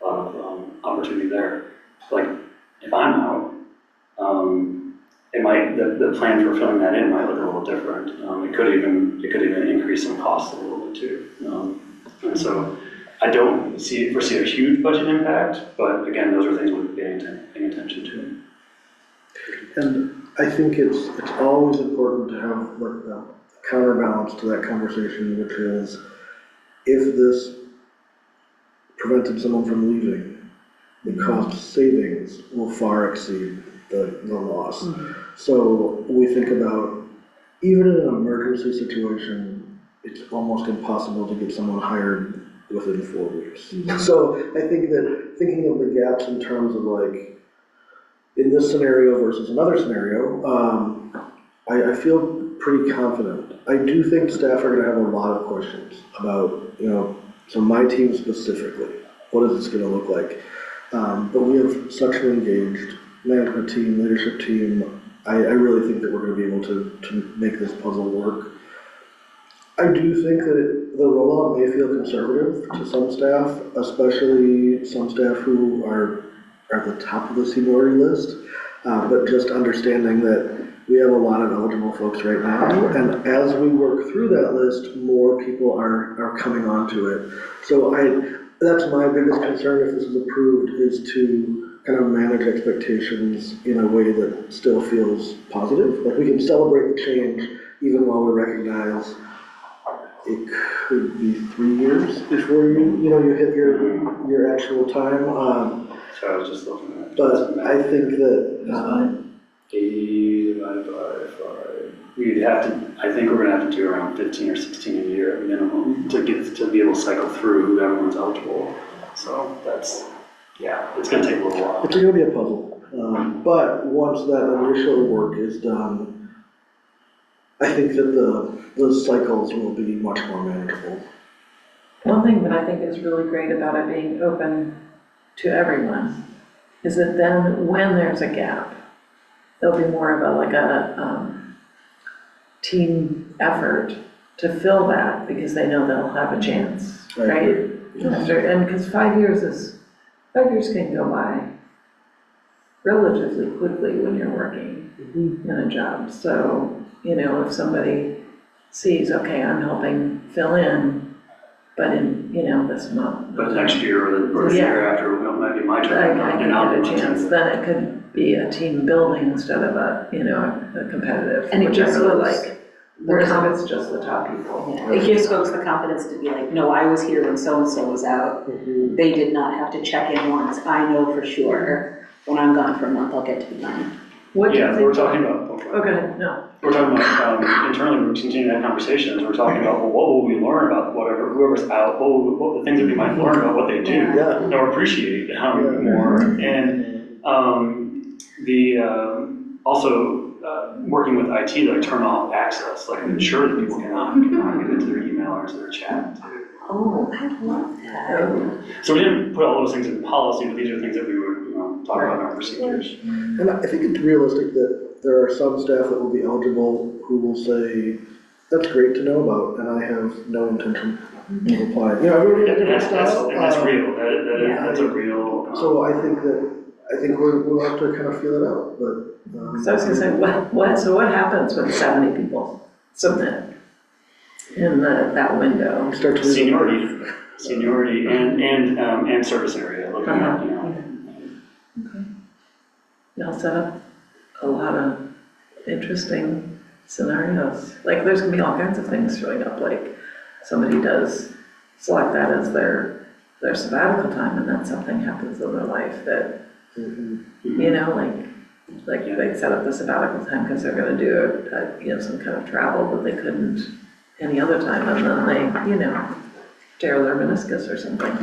[SPEAKER 9] of opportunity there. Like if I'm out, it might the plan for filling that in might look a little different. It could even increase some costs a little bit too. And so I don't foresee a huge budget impact, but again, those are things we're paying attention to.
[SPEAKER 3] And I think it's always important to have like a counterbalance to that conversation, which is if this prevented someone from leaving, the cost savings will far exceed the loss. So we think about, even in an emergency situation, it's almost impossible to get someone hired within 4 weeks. So I think that thinking of the gaps in terms of like, in this scenario versus another scenario, I feel pretty confident. I do think staff are gonna have a lot of questions about, so my team specifically, what is this gonna look like? But we have such an engaged management team, leadership team. I really think that we're gonna be able to make this puzzle work. I do think that the rollout may feel conservative to some staff, especially some staff who are at the top of the seniority list, but just understanding that we have a lot of eligible folks right now, and as we work through that list, more people are coming onto it. So that's my biggest concern if this is approved, is to kind of manage expectations in a way that still feels positive. Like we can celebrate the change even while we recognize it could be 3 years before you hit your actual time.
[SPEAKER 9] So I was just looking at.
[SPEAKER 3] But I think that
[SPEAKER 9] 80 divided by 5. We'd have to. I think we're gonna have to do around 15 or 16 a year at minimum to be able to cycle through who everyone's eligible. So it's gonna take a little while.
[SPEAKER 3] it's going to be a puzzle. But once that initial work is done, I think that the cycles will be much more manageable.
[SPEAKER 8] One thing that I think is really great about it being open to everyone is that then when there's a gap, there'll be more of a team effort to fill that, because they know they'll have a chance, right? And because 5 years can go by relatively quickly when you're working in a job. So, if somebody sees, okay, I'm helping fill in, but in, this month.
[SPEAKER 9] But next year or the year after, it might be my turn.
[SPEAKER 8] I can have a chance, then it could be a team building instead of a competitive,
[SPEAKER 1] And it
[SPEAKER 8] which I
[SPEAKER 1] gives
[SPEAKER 8] really
[SPEAKER 1] folks
[SPEAKER 8] like. Whereas if it's just the top people.
[SPEAKER 1] It gives folks the confidence to be like, no, I was here when so-and-so was out. They did not have to check in once. I know for sure when I'm gone for a month, I'll get to be done.
[SPEAKER 8] What do you think?
[SPEAKER 9] We're talking about.
[SPEAKER 8] Okay, no.
[SPEAKER 9] We're talking about internally. We're continuing that conversation. We're talking about what will we learn about whoever's out. What the things that we might learn about what they do, or appreciate more, and also. Working with IT, like turn off access, like ensure that people cannot get into their email or into their chat.
[SPEAKER 1] Oh, I love that.
[SPEAKER 9] So we didn't put all those things in policy, but these are things that we would talk about in our procedures.
[SPEAKER 3] And I think it's realistic that there are some staff that will be eligible who will say, that's great to know about, and I have no intention of applying. Everybody has different style.
[SPEAKER 9] And that's real. That's a real.
[SPEAKER 3] So I think we'll have to kind of feel it out, but.
[SPEAKER 8] So I was gonna say, so what happens when 70 people submit in that window?
[SPEAKER 3] Start to
[SPEAKER 9] Seniority and service area. Looking at,
[SPEAKER 8] Okay. Y'all set up a lot of interesting scenarios. Like there's gonna be all kinds of things showing up, like somebody does select that as their sabbatical time, and then something happens in their life that You know, like they set up the sabbatical time because they're gonna do some kind of travel, but they couldn't any other time, and then they, tear their meniscus or something.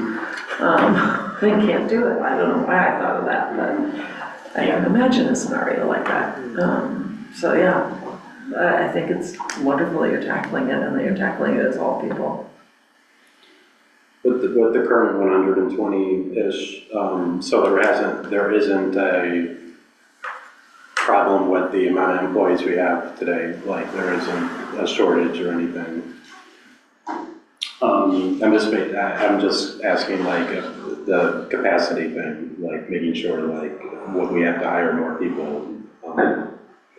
[SPEAKER 8] They can't do it. I don't know why I thought of that, but I can imagine a scenario like that. So yeah, I think it's wonderful that you're tackling it, and that you're tackling it as all people.
[SPEAKER 12] With the current 120-ish, so there isn't a problem with the amount of employees we have today, like there isn't a shortage or anything. I'm just asking like the capacity thing, like making sure like what we have to hire more people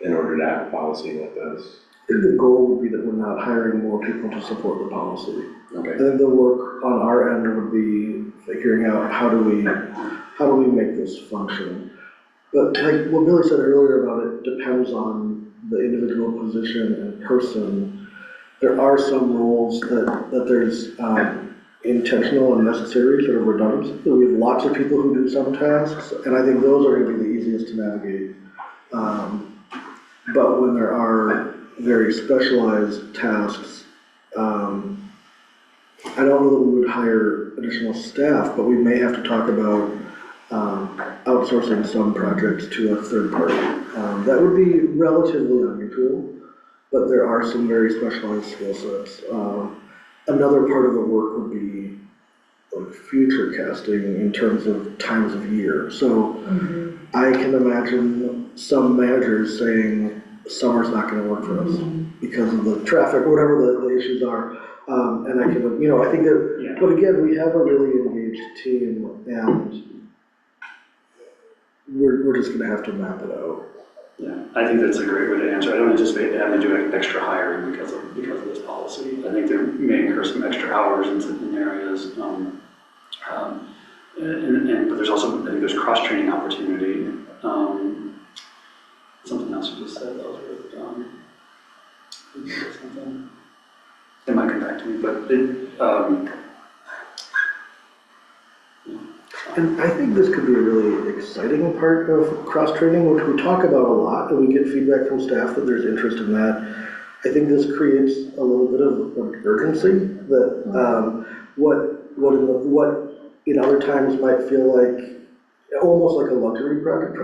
[SPEAKER 12] in order to have a policy like this.
[SPEAKER 3] I think the goal would be that we're not hiring more people to support the policy.
[SPEAKER 12] Okay.
[SPEAKER 3] I think the work on our end would be figuring out how do we make this function. But like what Billy said earlier about it depends on the individual position and person. There are some roles that there's intentional and necessary sort of redundancy. We have lots of people who do some tasks, and I think those are going to be the easiest to navigate. But when there are very specialized tasks, I don't know that we would hire additional staff, but we may have to talk about outsourcing some projects to a third party. That would be relatively unusual, but there are some very specialized skill sets. Another part of the work would be like future casting in terms of times of year. So I can imagine some managers saying summer's not going to work for us because of the traffic or whatever the issues are. And I can, I think that, but again, we have a really engaged team, and we're just going to have to map it out.
[SPEAKER 9] Yeah, I think that's a great way to answer. I don't anticipate having to do extra hiring because of this policy. I think there may incur some extra hours in areas, but there's also, I think there's cross-training opportunity. Something else you just said, something. It might come back to me, but
[SPEAKER 3] And I think this could be a really exciting part of cross-training, which we talk about a lot, and we get feedback from staff that there's interest in that. I think this creates a little bit of urgency that what in other times might feel like almost like a luxury project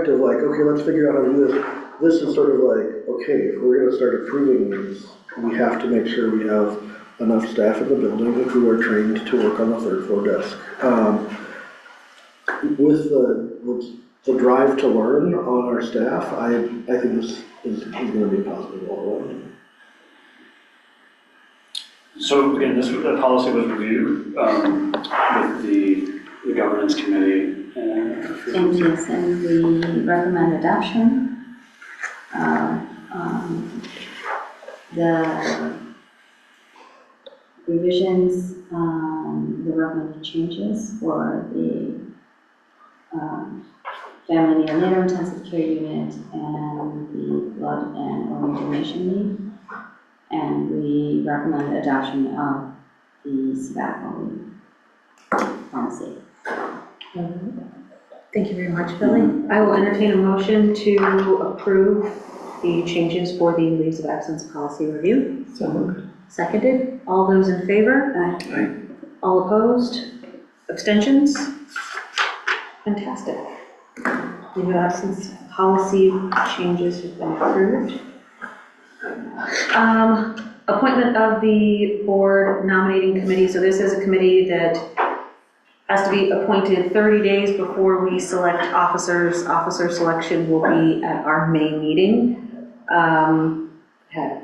[SPEAKER 3] of like, okay, let's figure out how to do this. This is sort of like, okay, if we're going to start approving these, we have to make sure we have enough staff in the building who are trained to work on the third floor desk. With the drive to learn on our staff, I think this is going to be a positive all around.
[SPEAKER 9] So again, the policy was reviewed with the governance committee.
[SPEAKER 2] And yes, and we recommend adoption. The revisions, the recommended changes for the family neonatal intensive care unit and the blood and organ donation leave. And we recommend adoption of the sabbatical leave policy.
[SPEAKER 1] Thank you very much, Billy. I will entertain a motion to approve the changes for the leaves of absence policy review.
[SPEAKER 8] So moved.
[SPEAKER 1] Seconded. All those in favor?
[SPEAKER 2] Aye.
[SPEAKER 1] All opposed? Abstentions? Fantastic. Leave of absence policy changes have been approved. Appointment of the board nominating committee. So this is a committee that has to be appointed 30 days before we select officers. Officer selection will be at our May meeting. Had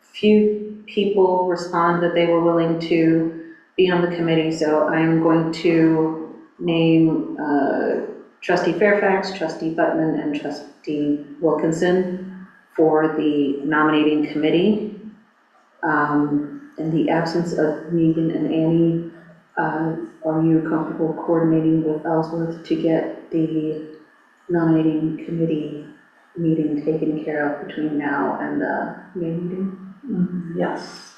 [SPEAKER 1] few people respond that they were willing to be on the committee, so I'm going to name Trustee Fairfax, Trustee Butman, and Trustee Wilkinson for the nominating committee. In the absence of Megan and Annie, are you comfortable coordinating with Ellsworth to get the nominating committee meeting taken care of between now and the May meeting?
[SPEAKER 8] Yes.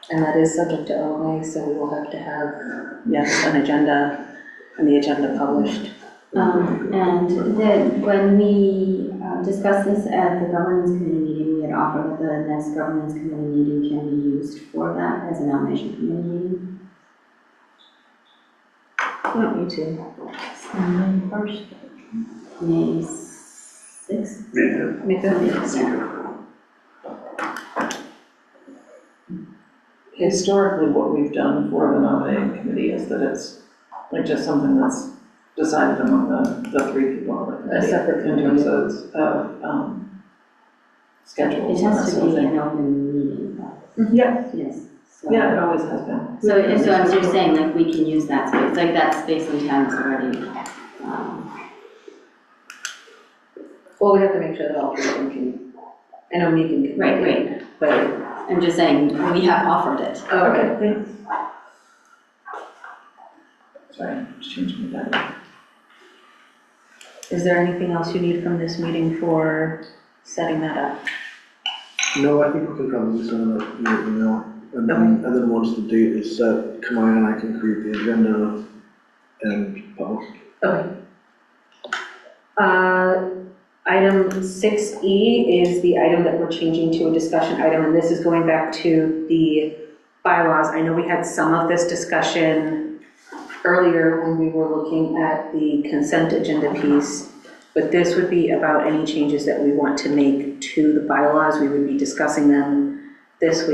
[SPEAKER 1] And that is subject to OMA, so we will have to have, yes, an agenda and the agenda published.
[SPEAKER 2] And then when we discussed this at the governance committee meeting, we had offered that the next governance committee meeting can be used for that as a nomination committee meeting.
[SPEAKER 1] We don't need to.
[SPEAKER 2] First. May 6th?
[SPEAKER 1] Make that
[SPEAKER 8] Historically, what we've done for the nominating committee is that it's like just something that's decided among the three people on the committee.
[SPEAKER 1] A separate
[SPEAKER 8] in terms of, schedules
[SPEAKER 2] It
[SPEAKER 8] and that
[SPEAKER 2] has to
[SPEAKER 8] sort of
[SPEAKER 2] be
[SPEAKER 8] thing.
[SPEAKER 2] an open meeting, though.
[SPEAKER 8] Yeah,
[SPEAKER 2] Yes. So-
[SPEAKER 8] yeah, it always has been.
[SPEAKER 2] So I'm just saying, like, we can use that space, like that space and time is already,
[SPEAKER 1] Well, we have to make sure that all three of them can, I know Megan can.
[SPEAKER 2] right.
[SPEAKER 1] But,
[SPEAKER 2] I'm just saying, we have offered it.
[SPEAKER 1] okay.
[SPEAKER 8] Thanks. Sorry, just changed my dialogue.
[SPEAKER 1] Is there anything else you need from this meeting for setting that up?
[SPEAKER 3] No, I think we can probably send it via email, and then once the date is set, Kamaya and I can create the agenda and publish.
[SPEAKER 1] Okay. Item 6E is the item that we're changing to a discussion item, and this is going back to the bylaws. I know we had some of this discussion earlier when we were looking at the consent agenda piece, but this would be about any changes that we want to make to the bylaws. We would be discussing them this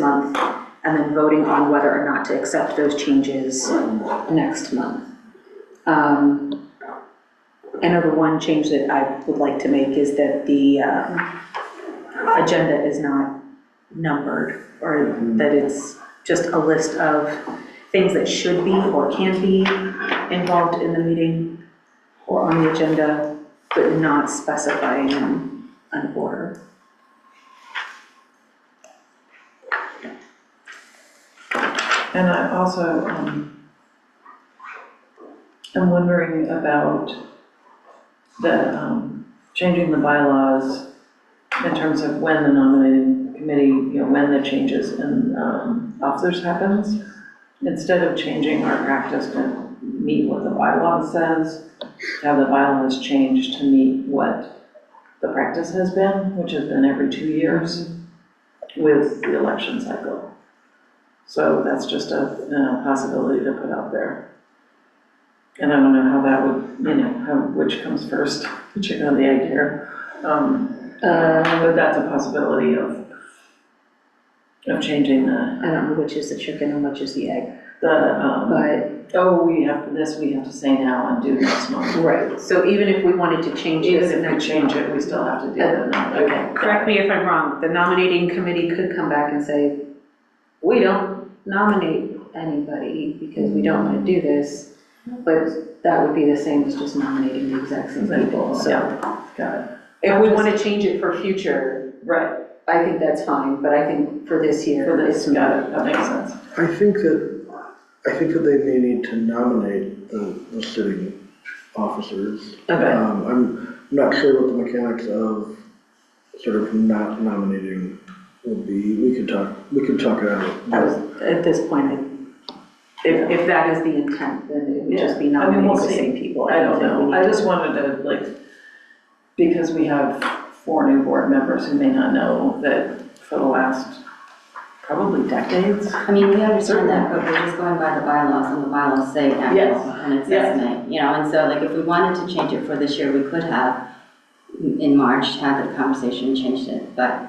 [SPEAKER 1] month, and then voting on whether or not to accept those changes next month. I know the one change that I would like to make is that the agenda is not numbered, or that it's just a list of things that should be or can be involved in the meeting or on the agenda, but not specifying an order.
[SPEAKER 8] And I also, I'm wondering about the, changing the bylaws in terms of when the nominating committee, when the changes in officers happens. Instead of changing our practice to meet what the bylaw says, have the bylaws changed to meet what the practice has been, which has been every 2 years with the election cycle. So that's just a possibility to put out there. And I don't know how that would, which comes first, the chicken or the egg here. But that's a possibility of changing the.
[SPEAKER 1] I don't know which is the chicken and which is the egg.
[SPEAKER 8] We have to say now and do next month.
[SPEAKER 1] Right, so even if we wanted to change this
[SPEAKER 8] Even if we
[SPEAKER 1] next
[SPEAKER 8] change
[SPEAKER 1] month,
[SPEAKER 8] it, we still have to do it. Okay.
[SPEAKER 1] correct me if I'm wrong, the nominating committee could come back and say, we don't nominate anybody because we don't want to do this, but that would be the same as just nominating the exact same people, so.
[SPEAKER 8] Yeah, got it.
[SPEAKER 1] If we want to change it for future,
[SPEAKER 8] Right,
[SPEAKER 1] I think that's fine, but I think for this year.
[SPEAKER 8] for this, got it, that makes sense.
[SPEAKER 3] I think that they may need to nominate the sitting officers.
[SPEAKER 1] Okay.
[SPEAKER 3] I'm not sure what the mechanics of sort of not nominating would be. We could talk it out.
[SPEAKER 1] At this point, if that is the intent, then it would just be nominating
[SPEAKER 8] we'll
[SPEAKER 1] the
[SPEAKER 8] see.
[SPEAKER 1] same people.
[SPEAKER 8] I don't
[SPEAKER 1] think we
[SPEAKER 8] know,
[SPEAKER 1] need
[SPEAKER 8] I
[SPEAKER 1] to-
[SPEAKER 8] just wanted to, because we have 4 new board members who may not know that for the last probably decades.
[SPEAKER 2] I mean, we understand that, but we're just going by the bylaws, and the bylaws say April,
[SPEAKER 8] Yes.
[SPEAKER 2] and it says May, and so like if we wanted to change it for this year, we could have in March had the conversation and changed it, but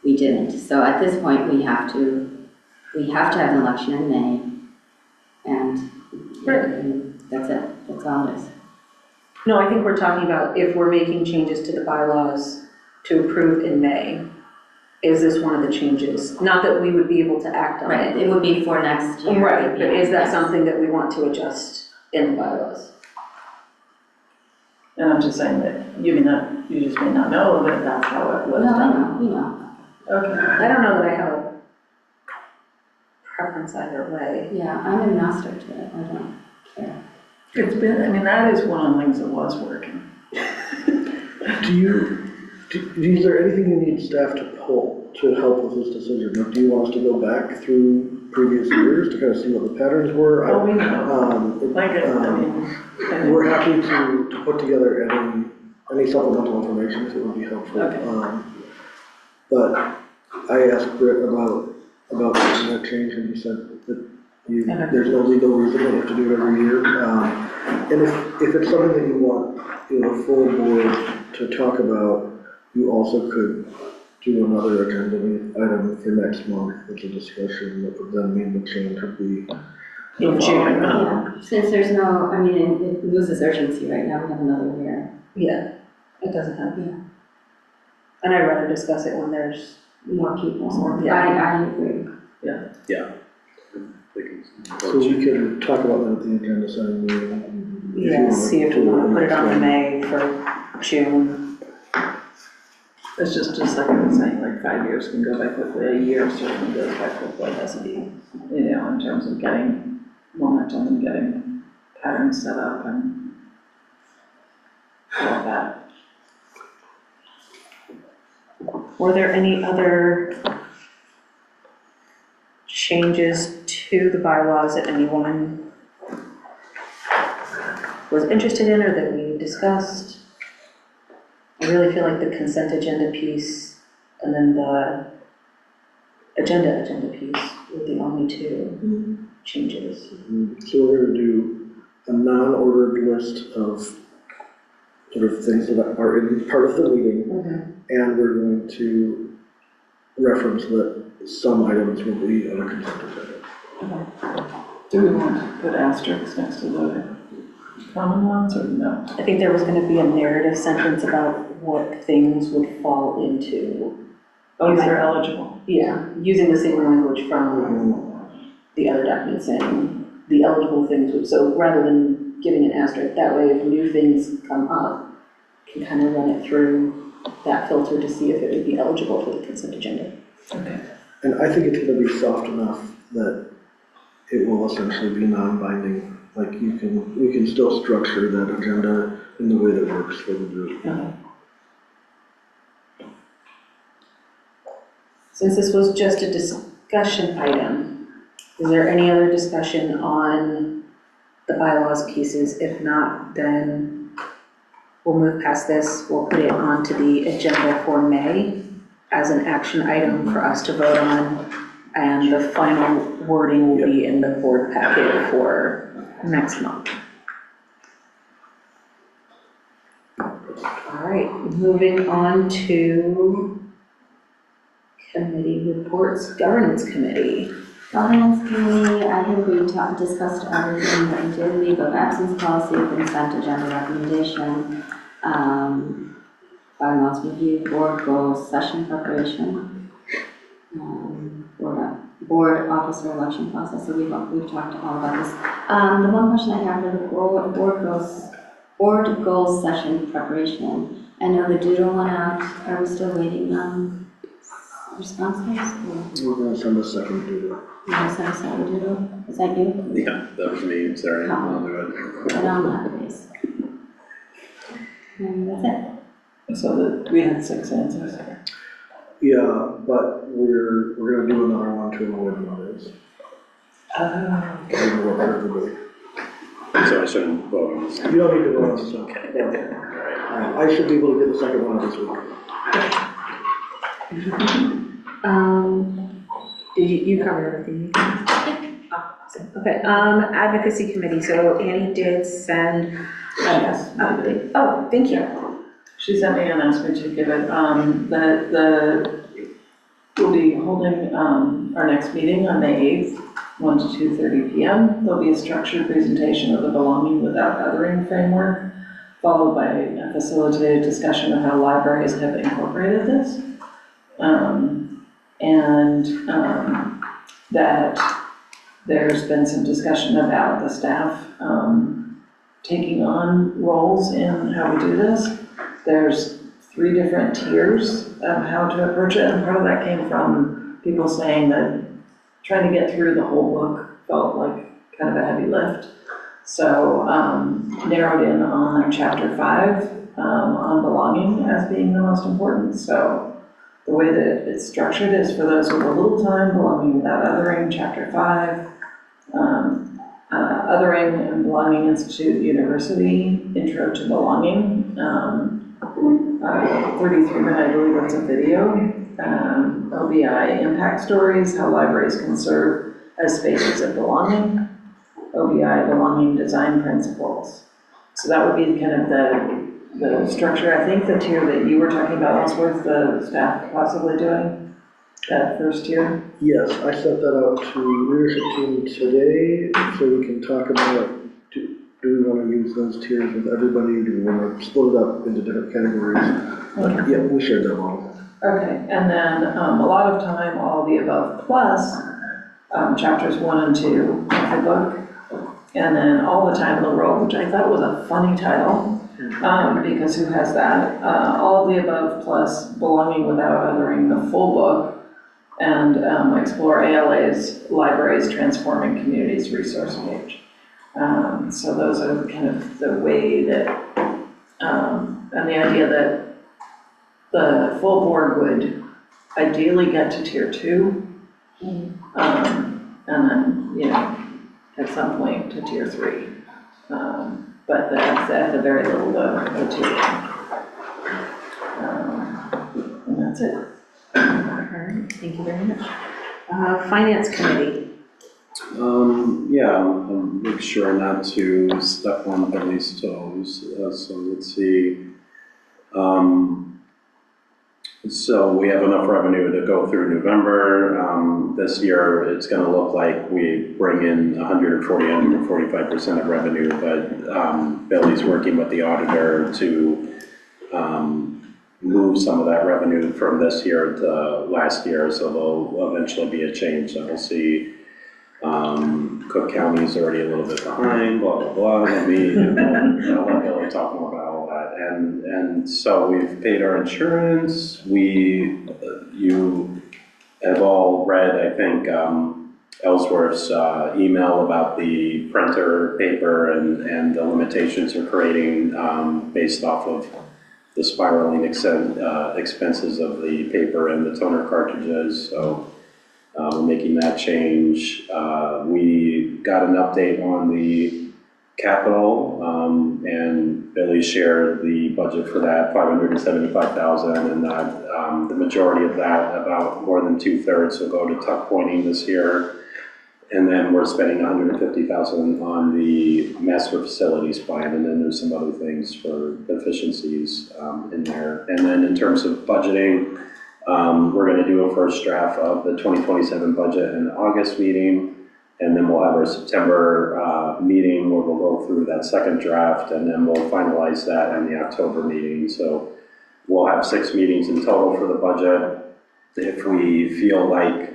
[SPEAKER 2] we didn't. So at this point, we have to have an election in May, and that's it, that's all it is.
[SPEAKER 1] No, I think we're talking about if we're making changes to the bylaws to approve in May, is this one of the changes? Not that we would be able to act on
[SPEAKER 2] Right,
[SPEAKER 1] it.
[SPEAKER 2] it would be for next year.
[SPEAKER 1] Right, but is that
[SPEAKER 2] Yes.
[SPEAKER 1] something that we want to adjust in the bylaws?
[SPEAKER 8] And I'm just saying that you just may not know that that's how it was
[SPEAKER 2] No, I
[SPEAKER 8] done.
[SPEAKER 2] know, we know.
[SPEAKER 8] Okay.
[SPEAKER 1] I don't know that I have a preference either way.
[SPEAKER 2] Yeah, I'm agnostic to it, I don't care.
[SPEAKER 8] It's been, that is one of the things that was working.
[SPEAKER 3] Is there anything you need staff to pull to help with this decision? Like, do you want us to go back through previous years to kind of see what the patterns were?
[SPEAKER 8] Oh, we know.
[SPEAKER 3] We're happy to put together any supplemental information if it would be helpful.
[SPEAKER 8] Okay.
[SPEAKER 3] But I asked Britt about making that change, and he said that there's no legal reason that you have to do it every year. And if it's something that you want, the full board to talk about, you also could do another agenda item for next month with a discussion that would then mean the change would be
[SPEAKER 5] In June.
[SPEAKER 2] Yeah, since there's no, it loses urgency right now, we have another year.
[SPEAKER 1] Yeah, it doesn't have, and I'd rather discuss it when there's
[SPEAKER 2] More people.
[SPEAKER 1] Yeah.
[SPEAKER 2] I agree.
[SPEAKER 3] So we can talk about that at the agenda setting meeting. If you
[SPEAKER 1] Yeah,
[SPEAKER 3] wanna
[SPEAKER 1] see if we
[SPEAKER 3] do
[SPEAKER 1] want to put it
[SPEAKER 3] next
[SPEAKER 1] on the
[SPEAKER 3] one.
[SPEAKER 1] May for June.
[SPEAKER 8] It's just like I was saying, like 5 years can go by quickly, a year certainly goes by quickly, doesn't it? In terms of getting momentum and getting patterns set up and all of that.
[SPEAKER 1] Were there any other changes to the bylaws that anyone was interested in or that we discussed? I really feel like the consent agenda piece and then the agenda piece were the only two changes.
[SPEAKER 3] So we're going to do a non-ordered list of sort of things that are in part of the meeting, and we're going to reference that some items will be on a consent agenda.
[SPEAKER 8] Do we want to put asterisks next to the common ones or no?
[SPEAKER 1] I think there was going to be a narrative sentence about what things would fall into.
[SPEAKER 8] Oh, they're eligible.
[SPEAKER 1] Yeah, using the same language from the other documents saying the eligible things would, so rather than giving an asterisk, that way if new things come up, can kind of run it through that filter to see if it would be eligible for the consent agenda.
[SPEAKER 8] Okay.
[SPEAKER 3] And I think it's going to be soft enough that it will essentially be non-binding. Like you can still structure that agenda in the way that works for the group.
[SPEAKER 1] Since this was just a discussion item, is there any other discussion on the bylaws pieces? If not, then we'll move past this. We'll put it onto the agenda for May as an action item for us to vote on, and the final wording will be in the board packet for next month. All right, moving on to committee reports, governance committee.
[SPEAKER 2] Governance committee, I think we discussed everything that we did, leave of absence policy, consent agenda recommendation, bylaws review, board goals, session preparation, board officer election process, so we've talked all about this. The one question I have for the board goals session preparation, I know the doodle went out, are we still waiting on responses?
[SPEAKER 3] We're going to send a second doodle.
[SPEAKER 2] You want to send us out a doodle? Is that you?
[SPEAKER 12] Yeah, that was me, sorry, I'll do it.
[SPEAKER 2] Put on that, please. And that's it.
[SPEAKER 8] So that we had 6 answers.
[SPEAKER 3] Yeah, but we're going to do another one to avoid Mondays. It'll work for everybody.
[SPEAKER 12] So I shouldn't vote on this.
[SPEAKER 3] You don't need to vote on this one.
[SPEAKER 12] Okay.
[SPEAKER 3] No. I should be able to get the second one out this week.
[SPEAKER 1] Did you cover everything? Oh, awesome. Okay, advocacy committee, so Annie did send
[SPEAKER 8] Yes.
[SPEAKER 1] update. Oh, thank you.
[SPEAKER 8] She sent me and asked me to give it, we'll be holding our next meeting on May 8th, 1 to 2:30 p.m. There'll be a structured presentation of the Belonging Without Othering framework, followed by a facilitated discussion of how libraries have incorporated this. That there's been some discussion about the staff taking on roles in how we do this. There's 3 different tiers of how to approach it, and part of that came from people saying that trying to get through the whole book felt like kind of a heavy lift. So narrowed in on chapter 5 on belonging as being the most important. So the way that it's structured is for those with a little time, belonging without othering, chapter 5, othering and belonging institute, university, intro to belonging, 33-minute, I believe that's a video, OBI impact stories, how libraries can serve as spaces of belonging, OBI belonging design principles. So that would be kind of the structure. I think the tier that you were talking about, Ellsworth, the staff possibly doing, that first tier.
[SPEAKER 3] Yes, I sent that out to leadership team today, so we can talk about, do we want to use those tiers with everybody? Do we want to split it up into different categories? But yeah, we shared that model.
[SPEAKER 8] Okay, and then a lot of time, all the above plus, chapters 1 and 2 of the book, and then all the time in the world, which I thought was a funny title, because who has that? All of the above plus belonging without othering, the full book, and explore ALA's libraries transforming communities resource page. So those are kind of the way that, and the idea that the full board would ideally get to tier 2, and then, you know, at some point to tier 3. But that's at the very little the tier 1. And that's it.
[SPEAKER 1] All right, thank you very much. Finance committee.
[SPEAKER 12] Yeah, I'll make sure not to step on Billy's toes. So let's see. So we have enough revenue to go through November. This year, it's going to look like we bring in 145% of revenue, but Billy's working with the auditor to move some of that revenue from this year to last year, so there'll eventually be a change that we'll see. Cook County is already a little bit behind, blah, blah, blah. I'll let Billy talk more about all that. And so we've paid our insurance. You have all read, I think, Ellsworth's email about the printer paper and the limitations we're creating based off of the spiraling expenses of the paper and the toner cartridges. So we're making that change. We got an update on the capital, and Billy shared the budget for that, $575,000, and that the majority of that, about more than 2/3, will go to tuck pointing this year. And then we're spending $150,000 on the master facilities plan, and then there's some other things for efficiencies in there. And then in terms of budgeting, we're going to do a first draft of the 2027 budget in the August meeting, and then we'll have our September meeting where we'll go through that second draft, and then we'll finalize that in the October meeting. So we'll have 6 meetings in total for the budget. If we feel like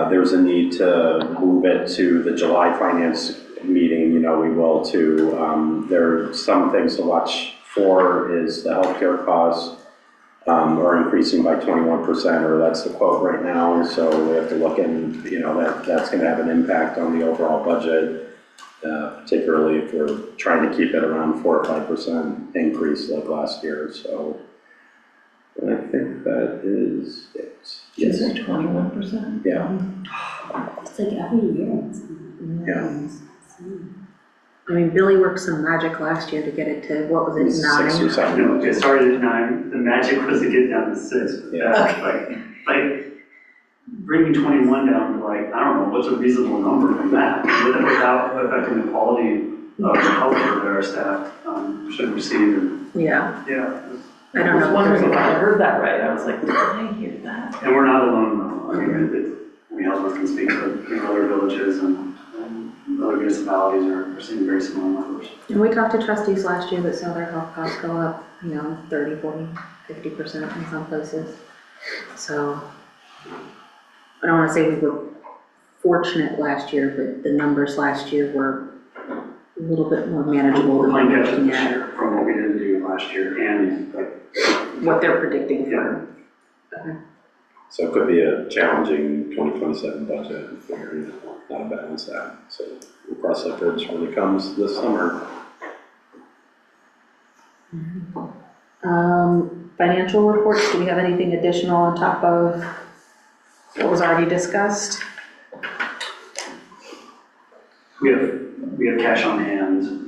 [SPEAKER 12] there's a need to move it to the July finance meeting, you know, we will too. There are some things to watch for. Is the healthcare costs are increasing by 21%, or that's the quote right now. So we have to look in, you know, that's going to have an impact on the overall budget, particularly if we're trying to keep it around 4 or 5% increase like last year. So I think that is it.
[SPEAKER 8] Is it 21%?
[SPEAKER 12] Yeah.
[SPEAKER 2] It's like every year.
[SPEAKER 12] Yeah.
[SPEAKER 1] I mean, Billy worked some magic last year to get it to, what was it, 9?
[SPEAKER 12] 6 or 7.
[SPEAKER 9] No, it started at 9, the magic was to get down to 6.
[SPEAKER 12] Yeah.
[SPEAKER 9] Like, bringing 21 down to like, I don't know, what's a reasonable number from that? Without affecting the quality of the healthcare that our staff should receive. And,
[SPEAKER 1] Yeah,
[SPEAKER 9] yeah.
[SPEAKER 1] I don't
[SPEAKER 8] I was
[SPEAKER 1] know.
[SPEAKER 8] wondering if I heard that right. I was like, did I hear that?
[SPEAKER 9] And we're not alone though. I mean, Ellsworth can speak to other villages and other municipalities are seeing very similar numbers.
[SPEAKER 1] And we talked to trustees last year that saw their health costs go up, you know, 30, 40, 50% in some places. So I don't want to say we were fortunate last year, but the numbers last year were a little bit more manageable
[SPEAKER 9] We're
[SPEAKER 1] than
[SPEAKER 9] playing
[SPEAKER 1] what we're
[SPEAKER 9] catch up
[SPEAKER 1] looking
[SPEAKER 9] this
[SPEAKER 1] at.
[SPEAKER 9] year from what we didn't do last year and
[SPEAKER 1] What they're predicting for.
[SPEAKER 12] So it could be a challenging 2027 budget if we're not to balance that. So we'll cross that bridge when it comes this summer.
[SPEAKER 1] financial reports, do we have anything additional on top of what was already discussed?
[SPEAKER 9] We have cash on hand.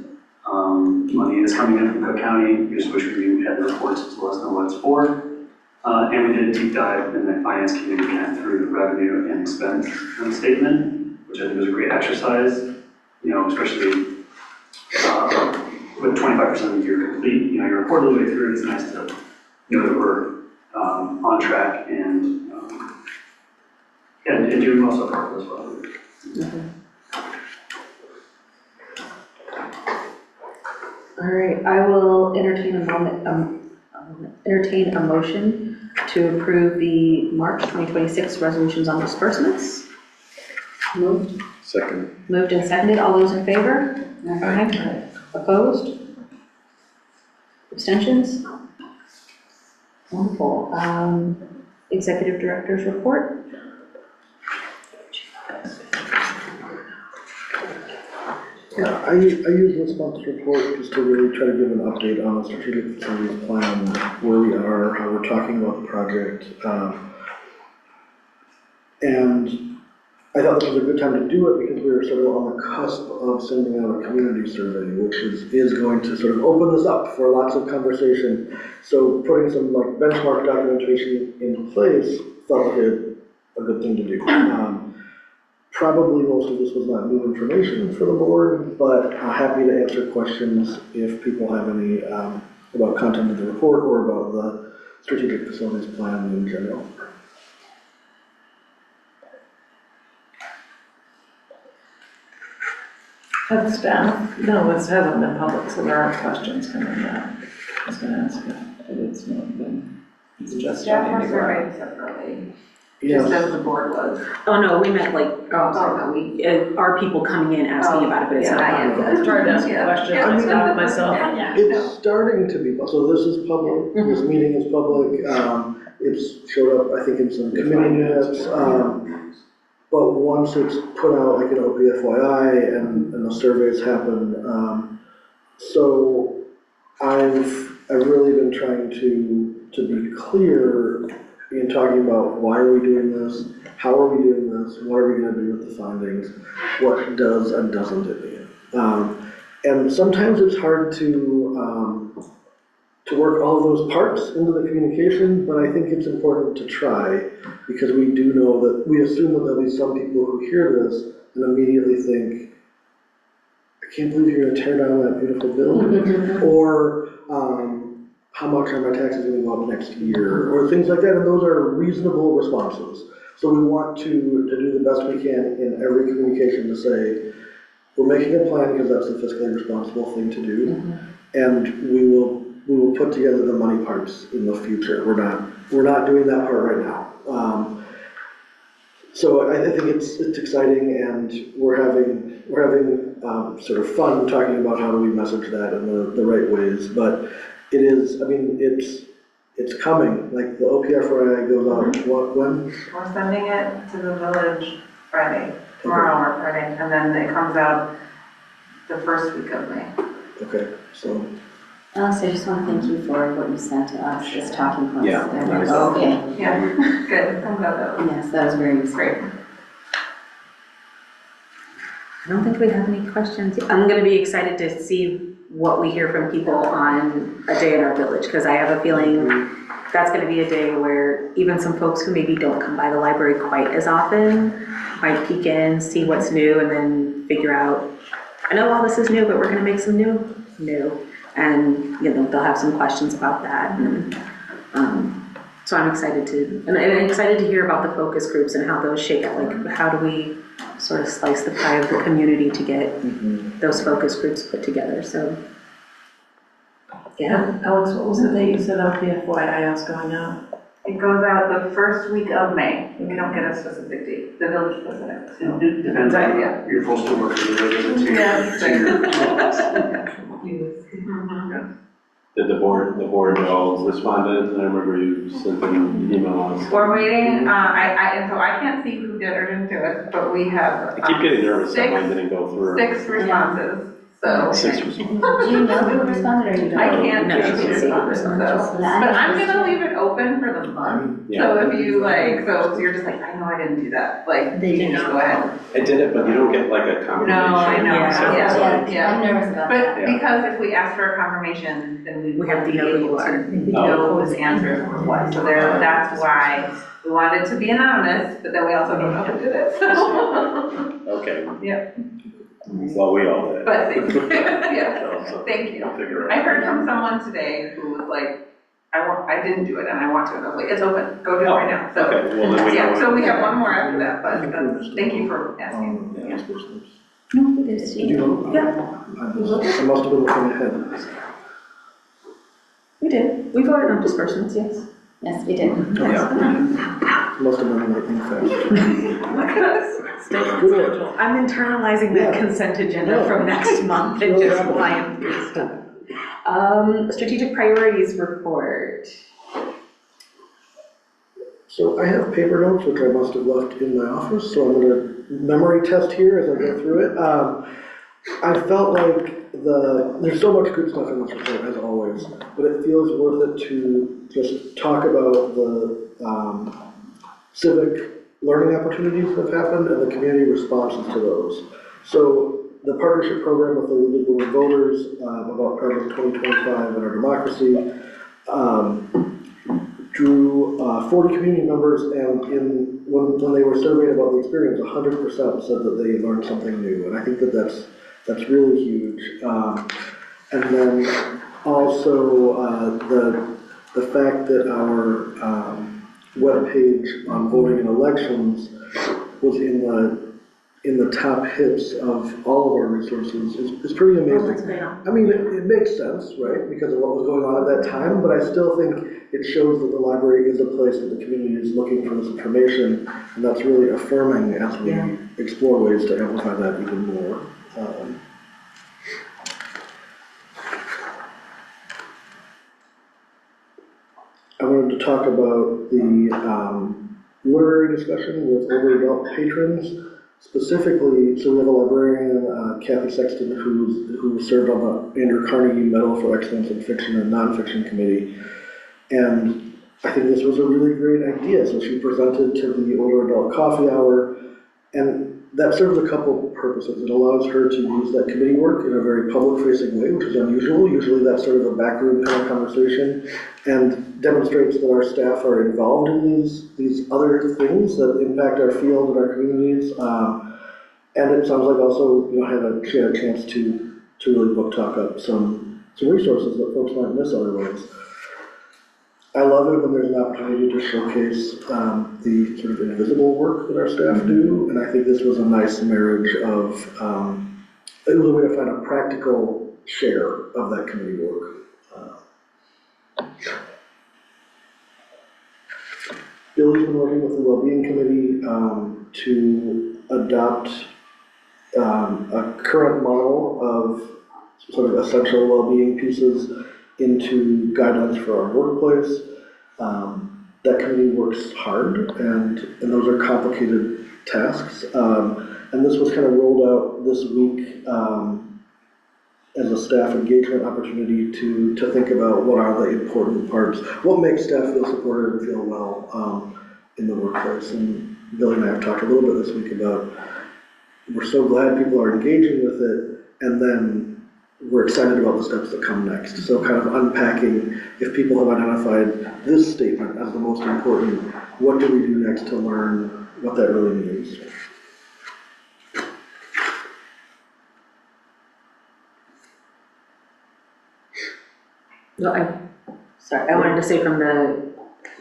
[SPEAKER 9] Money is coming in from Cook County. We just wish we had the reports to let us know what it's for. And we did a deep dive in the finance committee again through the revenue and expense statement, which I think was a great exercise. You know, especially with 25% of the year complete. You know, you're a quarter of the way through. It's nice to know that we're on track and and doing well so far as well.
[SPEAKER 1] Mm-hmm. All right, I will entertain a motion to approve the March 2026 resolutions on disbursements.
[SPEAKER 2] Moved.
[SPEAKER 12] Second.
[SPEAKER 1] Moved and seconded, all those in favor? Aye. Opposed? Abstentions? Wonderful. Executive Director's report.
[SPEAKER 3] Yeah, I use this month's report just to really try to give an update on the strategic facilities plan, where we are, how we're talking about the project. And I thought this was a good time to do it because we were sort of on the cusp of sending out a community survey, which is going to sort of open this up for lots of conversation. So putting some like benchmark documentation in place felt like a good thing to do. Probably most of this was not new information for the board, but happy to answer questions if people have any about content of the report or about the strategic facilities plan in general.
[SPEAKER 8] That's staff. No, this hasn't been public, so there aren't questions coming out. I was gonna ask if it's not been, it's just starting to grow.
[SPEAKER 5] separately,
[SPEAKER 3] Yes.
[SPEAKER 5] as the board was.
[SPEAKER 1] Oh, no, we meant like, are people coming in asking about it, but it's not.
[SPEAKER 8] I was trying to ask a question, I stopped myself.
[SPEAKER 3] It's starting to be, so this is public, this meeting is public, it's showed up, I think, in some committee minutes, but once it's put out like an OPFYI and the surveys happen, so I've really been trying to be clear in talking about why are we doing this, how are we doing this, what are we gonna do with the findings, what does and doesn't it mean. And sometimes it's hard to work all of those parts into the communication, but I think it's important to try, because we do know that, we assume that there'll be some people who hear this and immediately think, I can't believe you're gonna tear down that beautiful building, or how much are my taxes gonna go up next year, or things like that, and those are reasonable responses. So we want to do the best we can in every communication to say, we're making a plan because that's the fiscally responsible thing to do, and we will put together the money parts in the future. We're not doing that part right now. So I think it's exciting, and we're having sort of fun talking about how do we message that in the right ways. But it is, I mean, it's coming. Like the OPFRI goes out when?
[SPEAKER 5] We're sending it to the village Friday, tomorrow or Friday, and then it comes out the first week of May.
[SPEAKER 3] Okay, so.
[SPEAKER 2] Alex, I just want to thank you for what you sent to us, this talking points.
[SPEAKER 12] Yeah, nice.
[SPEAKER 2] Okay.
[SPEAKER 5] Yeah, good, I'm glad that was.
[SPEAKER 2] Yes, that was very useful.
[SPEAKER 5] Great.
[SPEAKER 1] I don't think we have any questions. I'm gonna be excited to see what we hear from people on a day in our village, because I have a feeling that's gonna be a day where even some folks who maybe don't come by the library quite as often might peek in, see what's new, and then figure out, I know all this is new, but we're gonna make some new. And, you know, they'll have some questions about that. And, so I'm excited and I'm excited to hear about the focus groups and how those shake out. Like, how do we sort of slice the pie of the community to get those focus groups put together? So, yeah.
[SPEAKER 8] Alex, what was the date you said OPFYI is going out?
[SPEAKER 5] It goes out the first week of May. We don't get a specific date, the village specific. So.
[SPEAKER 9] It depends on
[SPEAKER 5] Yeah.
[SPEAKER 9] your postal worker, to
[SPEAKER 5] Yeah,
[SPEAKER 12] Did the board all responded? I remember you sent an email on.
[SPEAKER 5] We're waiting, so I can't see who did or didn't do it, but we have.
[SPEAKER 12] I keep getting nervous that
[SPEAKER 5] six-
[SPEAKER 12] one didn't go through.
[SPEAKER 5] 6 responses. so.
[SPEAKER 12] 6%.
[SPEAKER 2] Do you know who responded or you don't?
[SPEAKER 5] I can't
[SPEAKER 1] No,
[SPEAKER 5] see
[SPEAKER 1] she
[SPEAKER 5] who
[SPEAKER 1] can't see who
[SPEAKER 5] responded, so.
[SPEAKER 2] Yeah, I
[SPEAKER 5] But
[SPEAKER 2] know.
[SPEAKER 5] I'm gonna leave it open for the month,
[SPEAKER 12] Yeah.
[SPEAKER 5] so if you like, so you're just like, I know I didn't do that, like,
[SPEAKER 2] They
[SPEAKER 5] you can
[SPEAKER 2] did.
[SPEAKER 5] just go ahead.
[SPEAKER 12] I did it, but you don't get like a confirmation.
[SPEAKER 5] No, I know,
[SPEAKER 1] Yeah.
[SPEAKER 12] So it's like-
[SPEAKER 5] yeah.
[SPEAKER 2] I'm nervous about that.
[SPEAKER 5] But because if we ask for a confirmation, then we
[SPEAKER 1] have
[SPEAKER 5] have to
[SPEAKER 1] to
[SPEAKER 5] be
[SPEAKER 1] know who
[SPEAKER 5] able
[SPEAKER 1] you
[SPEAKER 5] to
[SPEAKER 1] are.
[SPEAKER 5] know whose answers were what. So there, that's why we wanted to be anonymous, but then we also don't know who did it, so.
[SPEAKER 12] Okay.
[SPEAKER 5] Yep.
[SPEAKER 12] Well, we all did.
[SPEAKER 5] But, yeah,
[SPEAKER 12] So
[SPEAKER 5] thank you.
[SPEAKER 12] we'll figure it out.
[SPEAKER 5] I heard from someone today who was like, I didn't do it and I want to, and I was like, it's open, go do it right now, so.
[SPEAKER 12] Okay, well, then we
[SPEAKER 5] Yeah,
[SPEAKER 12] know.
[SPEAKER 5] so we have one more after that,
[SPEAKER 3] I
[SPEAKER 5] but
[SPEAKER 3] think we
[SPEAKER 5] that's,
[SPEAKER 3] missed
[SPEAKER 5] thank you
[SPEAKER 3] one
[SPEAKER 5] for asking.
[SPEAKER 3] on disbursements.
[SPEAKER 2] No, it is.
[SPEAKER 3] Did you vote?
[SPEAKER 1] Yeah.
[SPEAKER 3] I must have been looking ahead.
[SPEAKER 1] We did. We voted on disbursements, yes.
[SPEAKER 2] Yes, we did.
[SPEAKER 3] Must have been lightning fast.
[SPEAKER 5] Look at us.
[SPEAKER 3] Good one.
[SPEAKER 1] I'm internalizing that
[SPEAKER 3] Yeah.
[SPEAKER 1] consent agenda
[SPEAKER 3] Yeah.
[SPEAKER 1] from next month and
[SPEAKER 3] Yeah.
[SPEAKER 1] just flying through stuff. Strategic priorities report.
[SPEAKER 3] So I have paper notes, which I must have left in my office, so I'm gonna memory test here as I go through it. I felt like there's so much good stuff in this report, as always, but it feels worth it to just talk about the civic learning opportunities that have happened and the community responses to those. So the partnership program with the League of Women Voters about Project 2025 and our democracy drew 40 community members, and when they were surveyed about the experience, 100% said that they learned something new, and I think that that's really huge. And then also the fact that our webpage on voting and elections was in the top hits of all of our resources is pretty amazing. I mean, it makes sense, right, because of what was going on at that time, but I still think it shows that the library is a place that the community is looking for this information, and that's really affirming as we explore ways to amplify that even more. I wanted to talk about the literary discussion with older adult patrons. Specifically, so we have a librarian, Kathy Sexton, who served on the Andrew Carnegie Medal for Excellence in Fiction and Nonfiction Committee. And I think this was a really great idea. So she presented to the older adult coffee hour, and that serves a couple purposes. It allows her to use that committee work in a very public-facing way, which is unusual. Usually that's sort of a backroom kind of conversation, and demonstrates that our staff are involved in these other things that impact our field and our communities. And it sounds like also, she had a chance to really book talk up some resources that folks might miss otherwise. I love it when there's an opportunity to showcase the sort of invisible work that our staff do, and I think this was a nice marriage of, it was a way to find a practical share of that community work. Billy's been working with the Wellbeing Committee to adopt a current model of sort of essential well-being pieces into guidelines for our workplace. That committee works hard, and those are complicated tasks. And this was kind of rolled out this week as a staff engagement opportunity to think about what are the important parts, what makes staff feel supported and feel well in the workplace. And Billy and I have talked a little bit this week about, we're so glad people are engaging with it, and then we're excited about the steps that come next. So kind of unpacking, if people have identified this statement as the most important, what do we do next to learn what that really means?
[SPEAKER 1] No, I wanted to say from the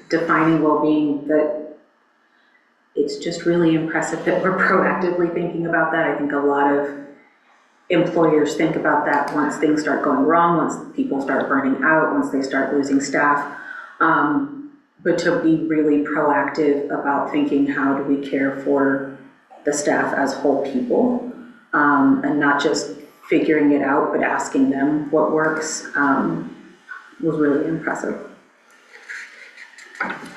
[SPEAKER 1] defining well-being that it's just really impressive that we're proactively thinking about that. I think a lot of employers think about that once things start going wrong, once people start burning out, once they start losing staff. But to be really proactive about thinking, how do we care for the staff as whole people, and not just figuring it out, but asking them what works, was really impressive.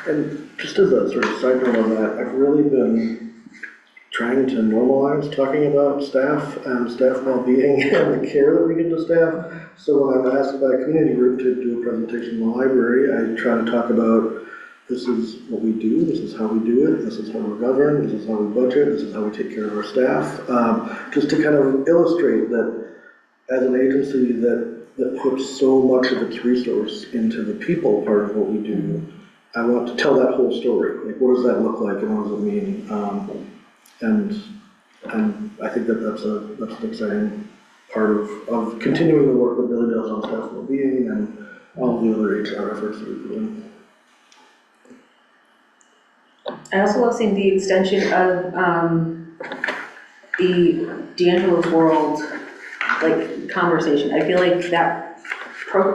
[SPEAKER 3] And just as a sort of side note on that, I've really been trying to normalize talking about staff and staff well-being and the care that we give to staff. So when I'm asked by a community group to do a presentation in the library, I try to talk about this is what we do, this is how we do it, this is how we're governed, this is how we budget, this is how we take care of our staff. Just to kind of illustrate that as an agency that puts so much of its resource into the people part of what we do, I want to tell that whole story. Like, what does that look like and what does it mean? And I think that's an exciting part of continuing the work that Billy does on staff well-being and all of the other HR efforts that we put in.
[SPEAKER 1] I also love seeing the extension of the D'Angelo's World, like, conversation. I feel like that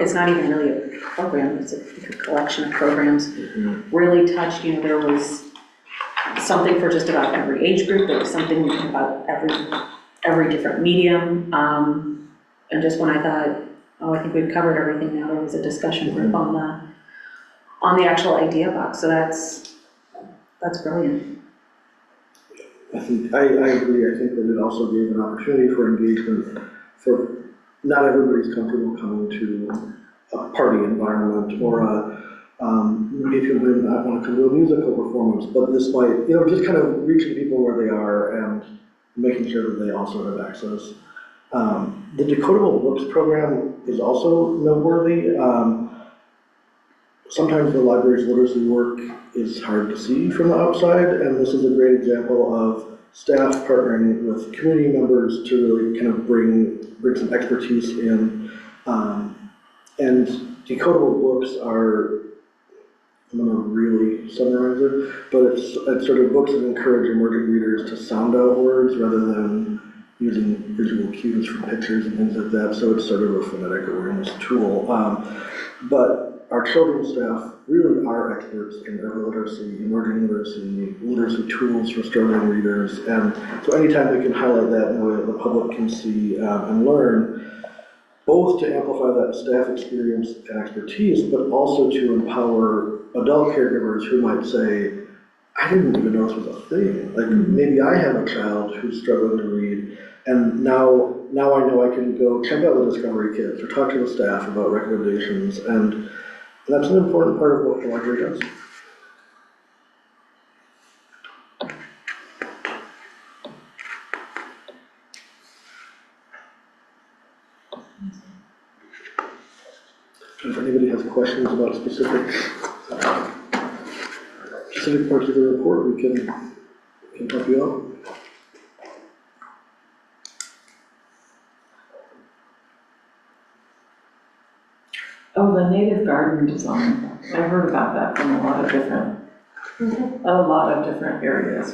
[SPEAKER 1] it's not even really a program, it's a collection of programs, really touched, there was something for just about every age group, there was something about every different medium, and just when I thought, I think we've covered everything now, there was a discussion group on the actual idea box, so that's brilliant.
[SPEAKER 3] I agree. I think that it also gave an opportunity for engagement. For not everybody's comfortable coming to a party environment or maybe people may not want to come to a musical performance, but this might, just kind of reaching people where they are and making sure that they also have access. The Decodable Books program is also noteworthy. Sometimes the library's literacy work is hard to see from the outside, and this is a great example of staff partnering with community members to really kind of bring some expertise in. And decodable books are, I'm going to really summarize it, but it's sort of books that encourage emerging readers to sound out words rather than using visual cues from pictures and things like that, so it's sort of a phonetic awareness tool. But our children's staff really are experts in early literacy, emerging literacy tools for struggling readers, and so anytime we can highlight that in a way that the public can see and learn, both to amplify that staff experience and expertise, but also to empower adult caregivers who might say, I didn't even know this was a thing. Like, maybe I have a child who's struggling to read, and now I know I can go check out the Discovery Kits or talk to the staff about recommendations, and that's an important part of what the library does. If anybody has questions about specific parts of the report, we can help you out.
[SPEAKER 8] Oh, the native garden design. I heard about that from a lot of different areas,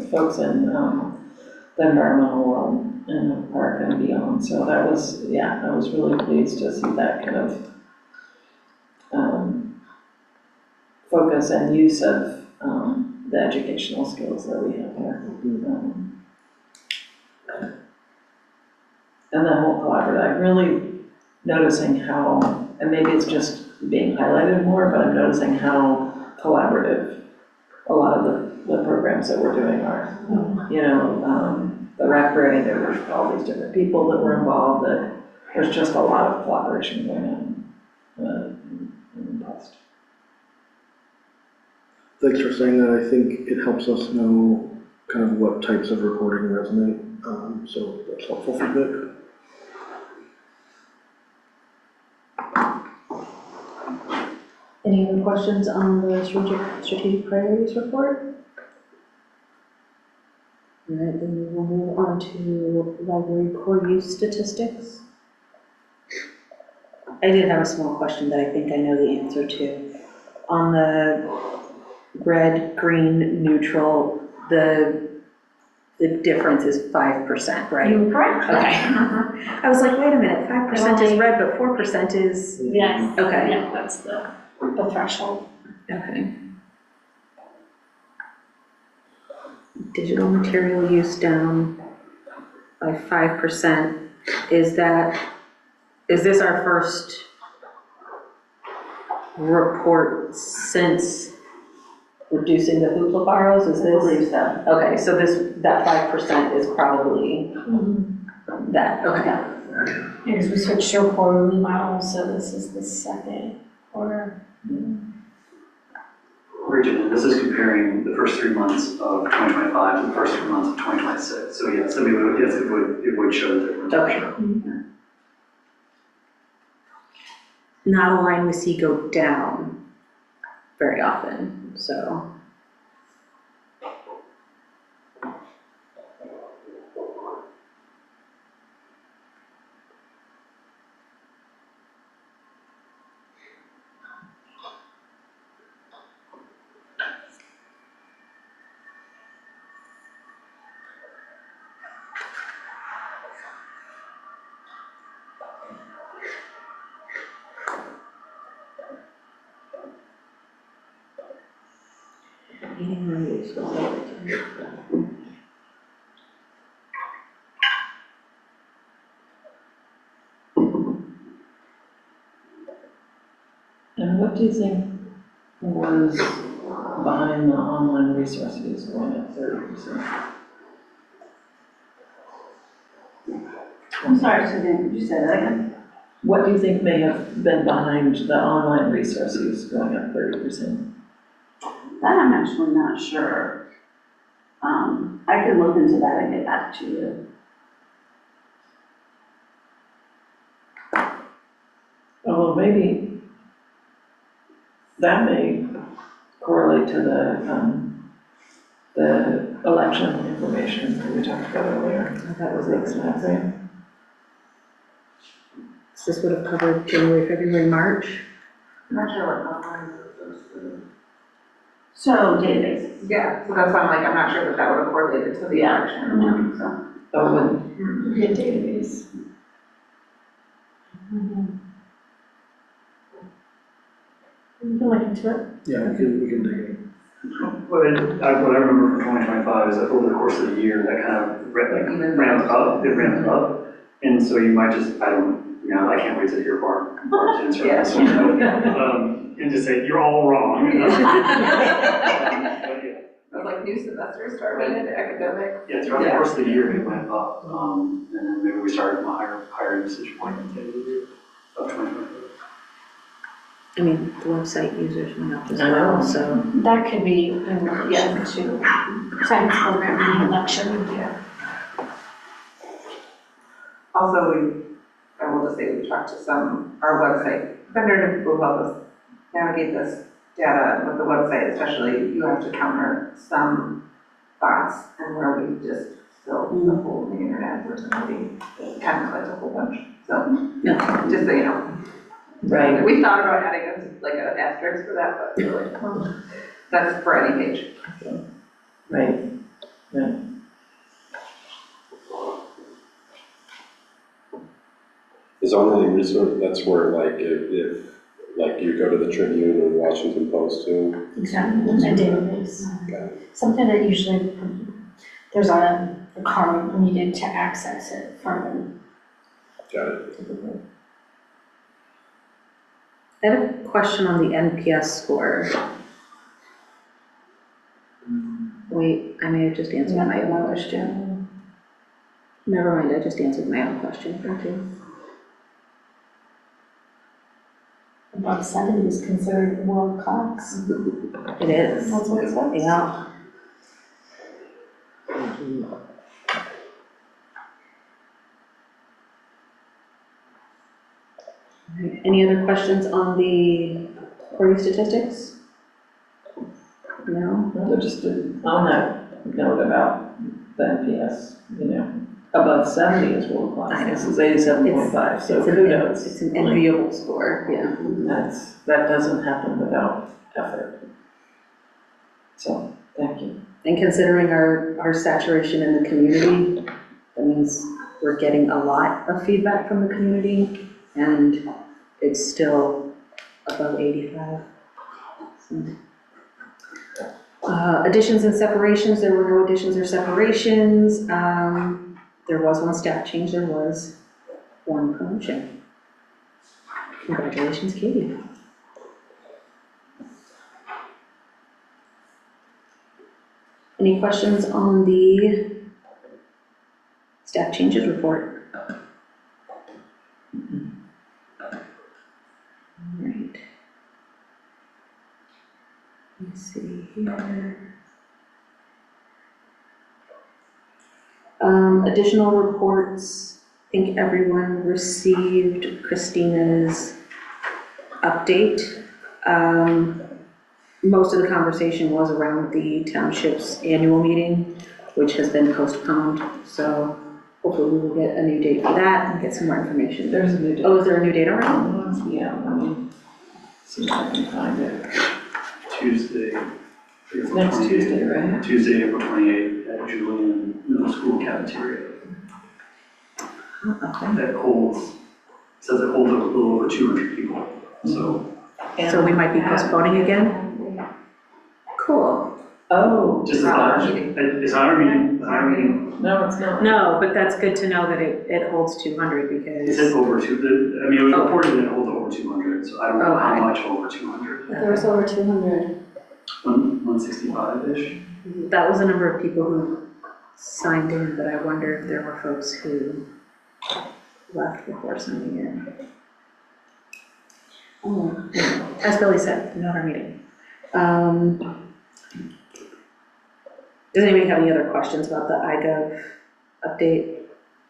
[SPEAKER 8] folks in the environmental world in the park and beyond. So I was really pleased to see that kind of focus and use of the educational skills that we have here. And the whole collaborative, I'm really noticing how, and maybe it's just being highlighted more, but I'm noticing how collaborative a lot of the programs that we're doing are. The rec parade, there were all these different people that were involved, that there's just a lot of collaboration going on. I'm impressed.
[SPEAKER 3] Thanks for saying that. I think it helps us know kind of what types of reporting resonate, so that's helpful feedback.
[SPEAKER 13] Any other questions on the strategic priorities report? All right, then we will move on to library core use statistics.
[SPEAKER 1] I did have a small question that I think I know the answer to. On the red, green, neutral, the difference is 5%, right?
[SPEAKER 11] You were correct.
[SPEAKER 1] Okay. I was like, wait a minute, 5% is red, but 4% is...
[SPEAKER 11] Yes.
[SPEAKER 1] Okay.
[SPEAKER 11] Yeah, that's the threshold.
[SPEAKER 1] Okay. Digital material use down by 5%. Is this our first report since reducing the hoopla borrows, is
[SPEAKER 8] I
[SPEAKER 1] this?
[SPEAKER 8] believe so.
[SPEAKER 1] Okay, so that 5% is probably that, okay.
[SPEAKER 10] Because we switched to a quarterly model, so this is the second quarter.
[SPEAKER 9] Bridget, and this is comparing the first 3 months of 2025 to the first 3 months of 2026. So yes, I mean, yes, it would show the difference.
[SPEAKER 1] Okay. Not a line we see go down very often, so.
[SPEAKER 8] And what do you think was behind the online resources going up 30%?
[SPEAKER 13] I'm sorry, Suzanne, could you say that again?
[SPEAKER 8] What do you think may have been behind the online resources going up 30%?
[SPEAKER 13] That I'm actually not sure. I could look into that and get back to you.
[SPEAKER 8] Oh, well, maybe that may correlate to the election information that we talked about earlier.
[SPEAKER 1] That was
[SPEAKER 8] Makes sense, right?
[SPEAKER 1] So this would have covered January, February, March.
[SPEAKER 5] I'm not sure what online is.
[SPEAKER 13] So databases.
[SPEAKER 5] Yeah, so that's why I'm like, I'm not sure that would have correlated to the election one, so.
[SPEAKER 8] Oh, and
[SPEAKER 10] The database. We can look into it.
[SPEAKER 3] Yeah, we can dig in.
[SPEAKER 9] What I remember from 2025 is that over the course of the year, that kind of ramped up. And so you might just, I can't wait to hear Barb's answer on this one. And just say, you're all wrong. But yeah.
[SPEAKER 5] Of like new semester starting academic.
[SPEAKER 9] Yeah, throughout the course of the year, it went up. And then maybe we started from a higher usage point at the end of the year of 2025.
[SPEAKER 1] I mean, the website users went up as
[SPEAKER 8] I know.
[SPEAKER 1] well, so.
[SPEAKER 10] That could be in relation to science program and election. Yeah.
[SPEAKER 5] Also, I will just say, we talked to our website vendor who will help us navigate this data with the website, especially you have to counter some bots and where we just filled the whole the internet personally, kind of collects a whole bunch. So, just so you know.
[SPEAKER 8] right.
[SPEAKER 5] We thought about adding like an asterisk for that, but really, that's for any page.
[SPEAKER 8] Right.
[SPEAKER 12] Is online resource, that's where like if like you go to the Tribune or the Washington Post too?
[SPEAKER 10] Exactly, a database. Something that usually, there's a card needed to access it from.
[SPEAKER 12] Got it.
[SPEAKER 10] Typically.
[SPEAKER 1] I have a question on the NPS score. Wait, I may have just answered my own question. Never mind, I just answered my own question, thank you.
[SPEAKER 10] About 70 is considered world class.
[SPEAKER 1] It is.
[SPEAKER 10] That's what it says.
[SPEAKER 1] Yeah. Any other questions on the quarterly statistics? No?
[SPEAKER 8] Well, just on that note about the NPS, above 70 is world class. This is 87.5, so kudos.
[SPEAKER 1] It's an enviable score, yeah.
[SPEAKER 8] That doesn't happen without effort. So, thank you.
[SPEAKER 1] And considering our saturation in the community, that means we're getting a lot of feedback from the community, and it's still above 85. So. Additions and separations, there were no additions or separations. There was one staff change, there was one promotion. Congratulations, Katie. Any questions on the staff changes report? All right. Let's see here. Additional reports. I think everyone received Christina's update. Most of the conversation was around the township's annual meeting, which has been postponed. So hopefully we will get a new date for that and get some more information.
[SPEAKER 8] There's a new date.
[SPEAKER 1] Oh, is there a new date already?
[SPEAKER 8] Yeah, let me see if I can find it.
[SPEAKER 9] Tuesday.
[SPEAKER 8] It's next Tuesday, right?
[SPEAKER 9] Tuesday, April 28th at Julian Middle School cafeteria.
[SPEAKER 1] Okay.
[SPEAKER 9] That holds, says it holds a little over 200 people, so.
[SPEAKER 1] So we might be postponing again? Cool.
[SPEAKER 8] Oh.
[SPEAKER 9] Just our meeting. It's our meeting, our meeting.
[SPEAKER 8] No, it's not.
[SPEAKER 1] No, but that's good to know that it holds 200
[SPEAKER 9] It
[SPEAKER 1] because.
[SPEAKER 9] says over two, I mean, it was reported that it holds over 200, so I don't know how
[SPEAKER 1] Okay.
[SPEAKER 9] much over 200.
[SPEAKER 2] There was over 200.
[SPEAKER 9] 165-ish.
[SPEAKER 1] That was the number of people who signed in, but I wonder if there were folks who left before signing in. Oh, as Billy said, not our meeting. Does anybody have any other questions about the iGov update?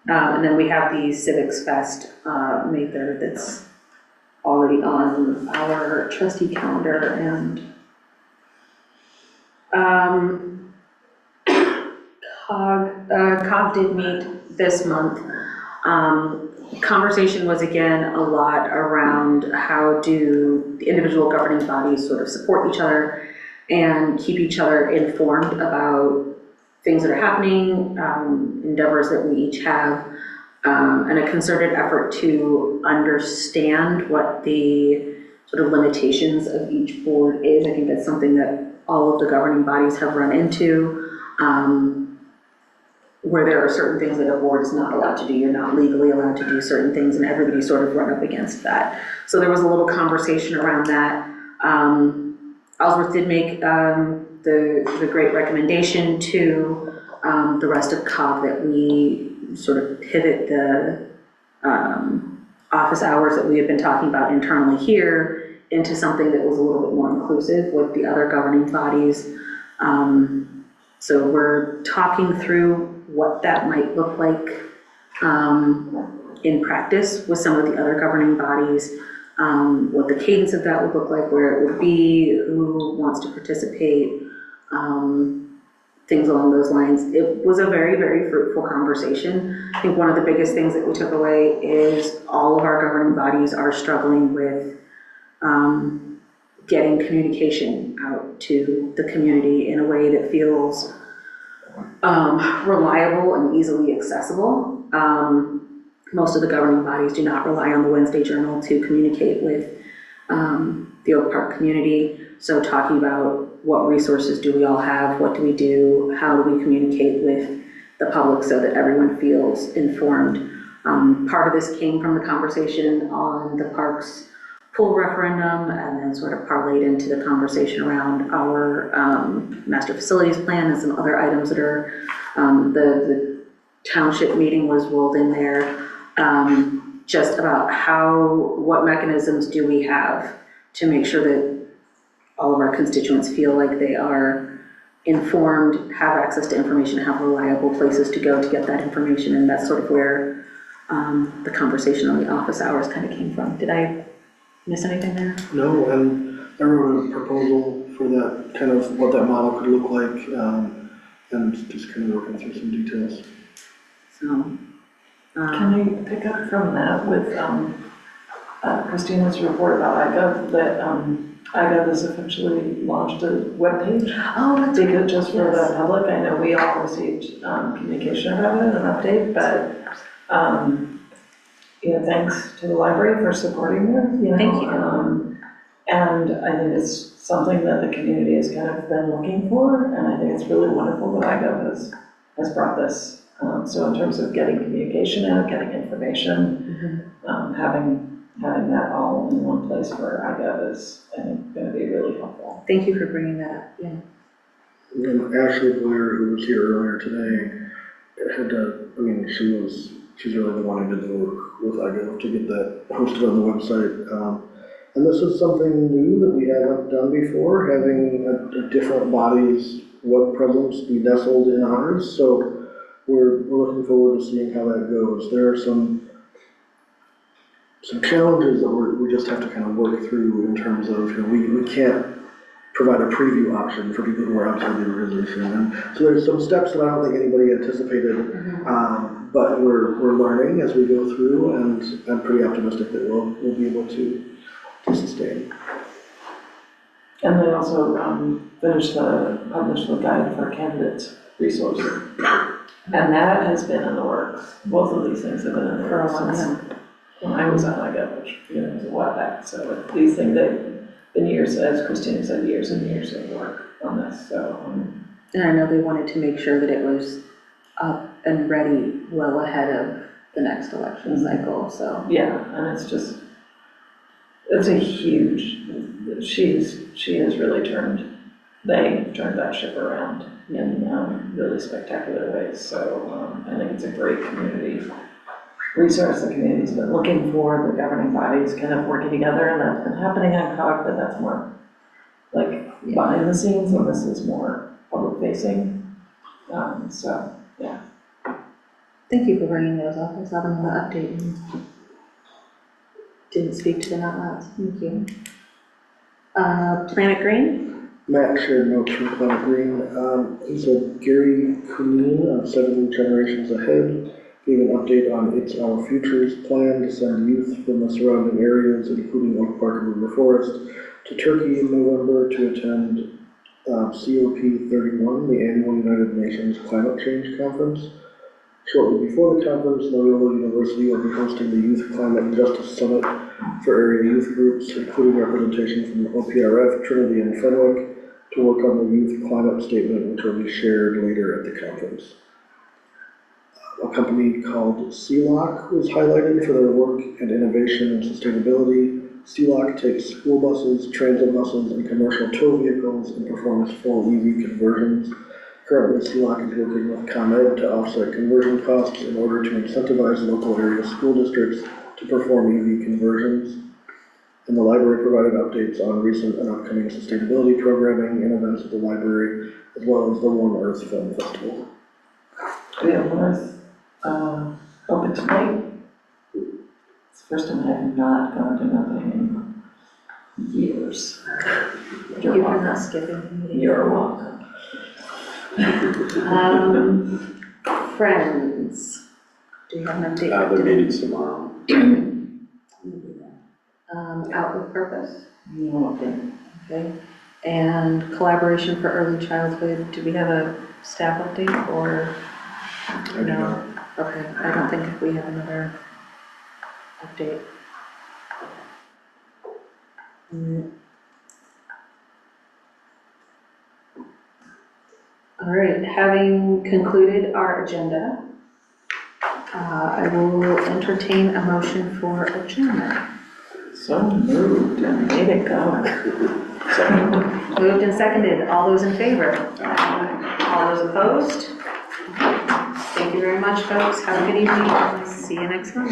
[SPEAKER 1] And then we have the Civics Fest, May 3rd, that's already on our trustee calendar, and COG did meet this month. Conversation was again a lot around how do the individual governing bodies sort of support each other and keep each other informed about things that are happening, endeavors that we each have, and a concerted effort to understand what the sort of limitations of each board is. I think that's something that all of the governing bodies have run into, where there are certain things that a board is not allowed to do. You're not legally allowed to do certain things, and everybody sort of run up against that. So there was a little conversation around that. Ellsworth did make the great recommendation to the rest of COG that we sort of pivot the office hours that we have been talking about internally here into something that was a little bit more inclusive with the other governing bodies. So we're talking through what that might look like in practice with some of the other governing bodies, what the cadence of that would look like, where it would be, who wants to participate, things along those lines. It was a very, very fruitful conversation. I think one of the biggest things that we took away is all of our governing bodies are struggling with getting communication out to the community in a way that feels reliable and easily accessible. Most of the governing bodies do not rely on the Wednesday Journal to communicate with the Oak Park community. So talking about what resources do we all have, what do we do, how do we communicate with the public so that everyone feels informed. Part of this came from the conversation on the parks pool referendum, and then sort of parlayed into the conversation around our master facilities plan and some other items that are, the township meeting was rolled in there, just about what mechanisms do we have to make sure that all of our constituents feel like they are informed, have access to information, have reliable places to go to get that information, and that's sort of where the conversation on the office hours kind of came from. Did I miss anything there?
[SPEAKER 3] No, and I wrote a proposal for that, kind of what that model could look like, and just kind of working through some details.
[SPEAKER 1] So,
[SPEAKER 8] Can I pick up from that with Christina's report about iGov, that iGov has officially launched a webpage?
[SPEAKER 1] oh, that's
[SPEAKER 8] Because just for the public, I know we all received communication about it, an update, but thanks to the library for supporting this.
[SPEAKER 1] Thank you.
[SPEAKER 8] And I think it's something that the community has kind of been looking for, and I think it's really wonderful that iGov has brought this. So in terms of getting communication out, getting information, having that all in one place for iGov is, I think, going to be really helpful.
[SPEAKER 1] Thank you for bringing that up, yeah.
[SPEAKER 3] And Ashley Blair, who was here earlier today, had to, she's really the one who did the work with iGov to get that hosted on the website. And this is something new that we haven't done before, having a different body's web presence be nestled in ours. So we're looking forward to seeing how that goes. There are some challenges that we just have to kind of work through in terms of, we can't provide a preview option for people who are outside the organization. And so there's some steps that I don't think anybody anticipated, but we're learning as we go through, and I'm pretty optimistic that we'll be able to sustain.
[SPEAKER 8] And they also published the guide for candidates resource. And that has been in the works. Both of these things have been in the works since when I was on iGov, which was a while back. So these things, they've been years, as Christina said, years and years of work on this. So,
[SPEAKER 1] and I know they wanted to make sure that it was up and ready well ahead of the next election cycle. So
[SPEAKER 8] yeah, and it's a huge. She has really turned that ship around in really spectacular ways. So I think it's a great community resource the community's been looking for, the governing bodies kind of working together, and that's been happening on COG, but that's more like behind the scenes, and this is more public facing. So, yeah.
[SPEAKER 1] thank you for bringing those up. I saw them in the update and didn't speak to them out loud. Thank you. Planet Green?
[SPEAKER 3] Matt shared notes from Planet Green. He said Gary Kuneen of 7 Generations Ahead gave an update on It's Our Futures plan to send youth from the surrounding areas, including Oak Park and River Forest, to Turkey in November to attend COP31, the annual United Nations Climate Change Conference. Shortly before the conference, Loyola University will be hosting the Youth Climate Justice Summit for area youth groups, including representation from OPRF, Trinity, and Fenwick, to work on the Youth Climate Statement, which will be shared later at the conference. A company called CLOC was highlighted for their work and innovation and sustainability. CLOC takes school buses, transit buses, and commercial tow vehicles and performs full EV conversions. Currently, CLOC is working with ComEd to offset conversion costs in order to incentivize local area school districts to perform EV conversions. And the library provided updates on recent and upcoming sustainability programming and events at the library, as well as the Warm Earth Film Festival.
[SPEAKER 8] We have Warm Earth open tonight. It's the first time I have not gone to nothing in years.
[SPEAKER 1] You're not skipping the meeting.
[SPEAKER 8] You're welcome.
[SPEAKER 1] Friends, do you have an update?
[SPEAKER 12] The meeting's tomorrow.
[SPEAKER 1] Out with purpose.
[SPEAKER 8] Okay.
[SPEAKER 1] And collaboration for early childhood. Do we have a staff update or no? Okay, I don't think we have another update. All right, having concluded our agenda, I will entertain a motion for adjournment.
[SPEAKER 8] So moved and made it go.
[SPEAKER 1] Moved and seconded. All those in favor? All those opposed? Thank you very much, folks. Have a good evening. See you next month.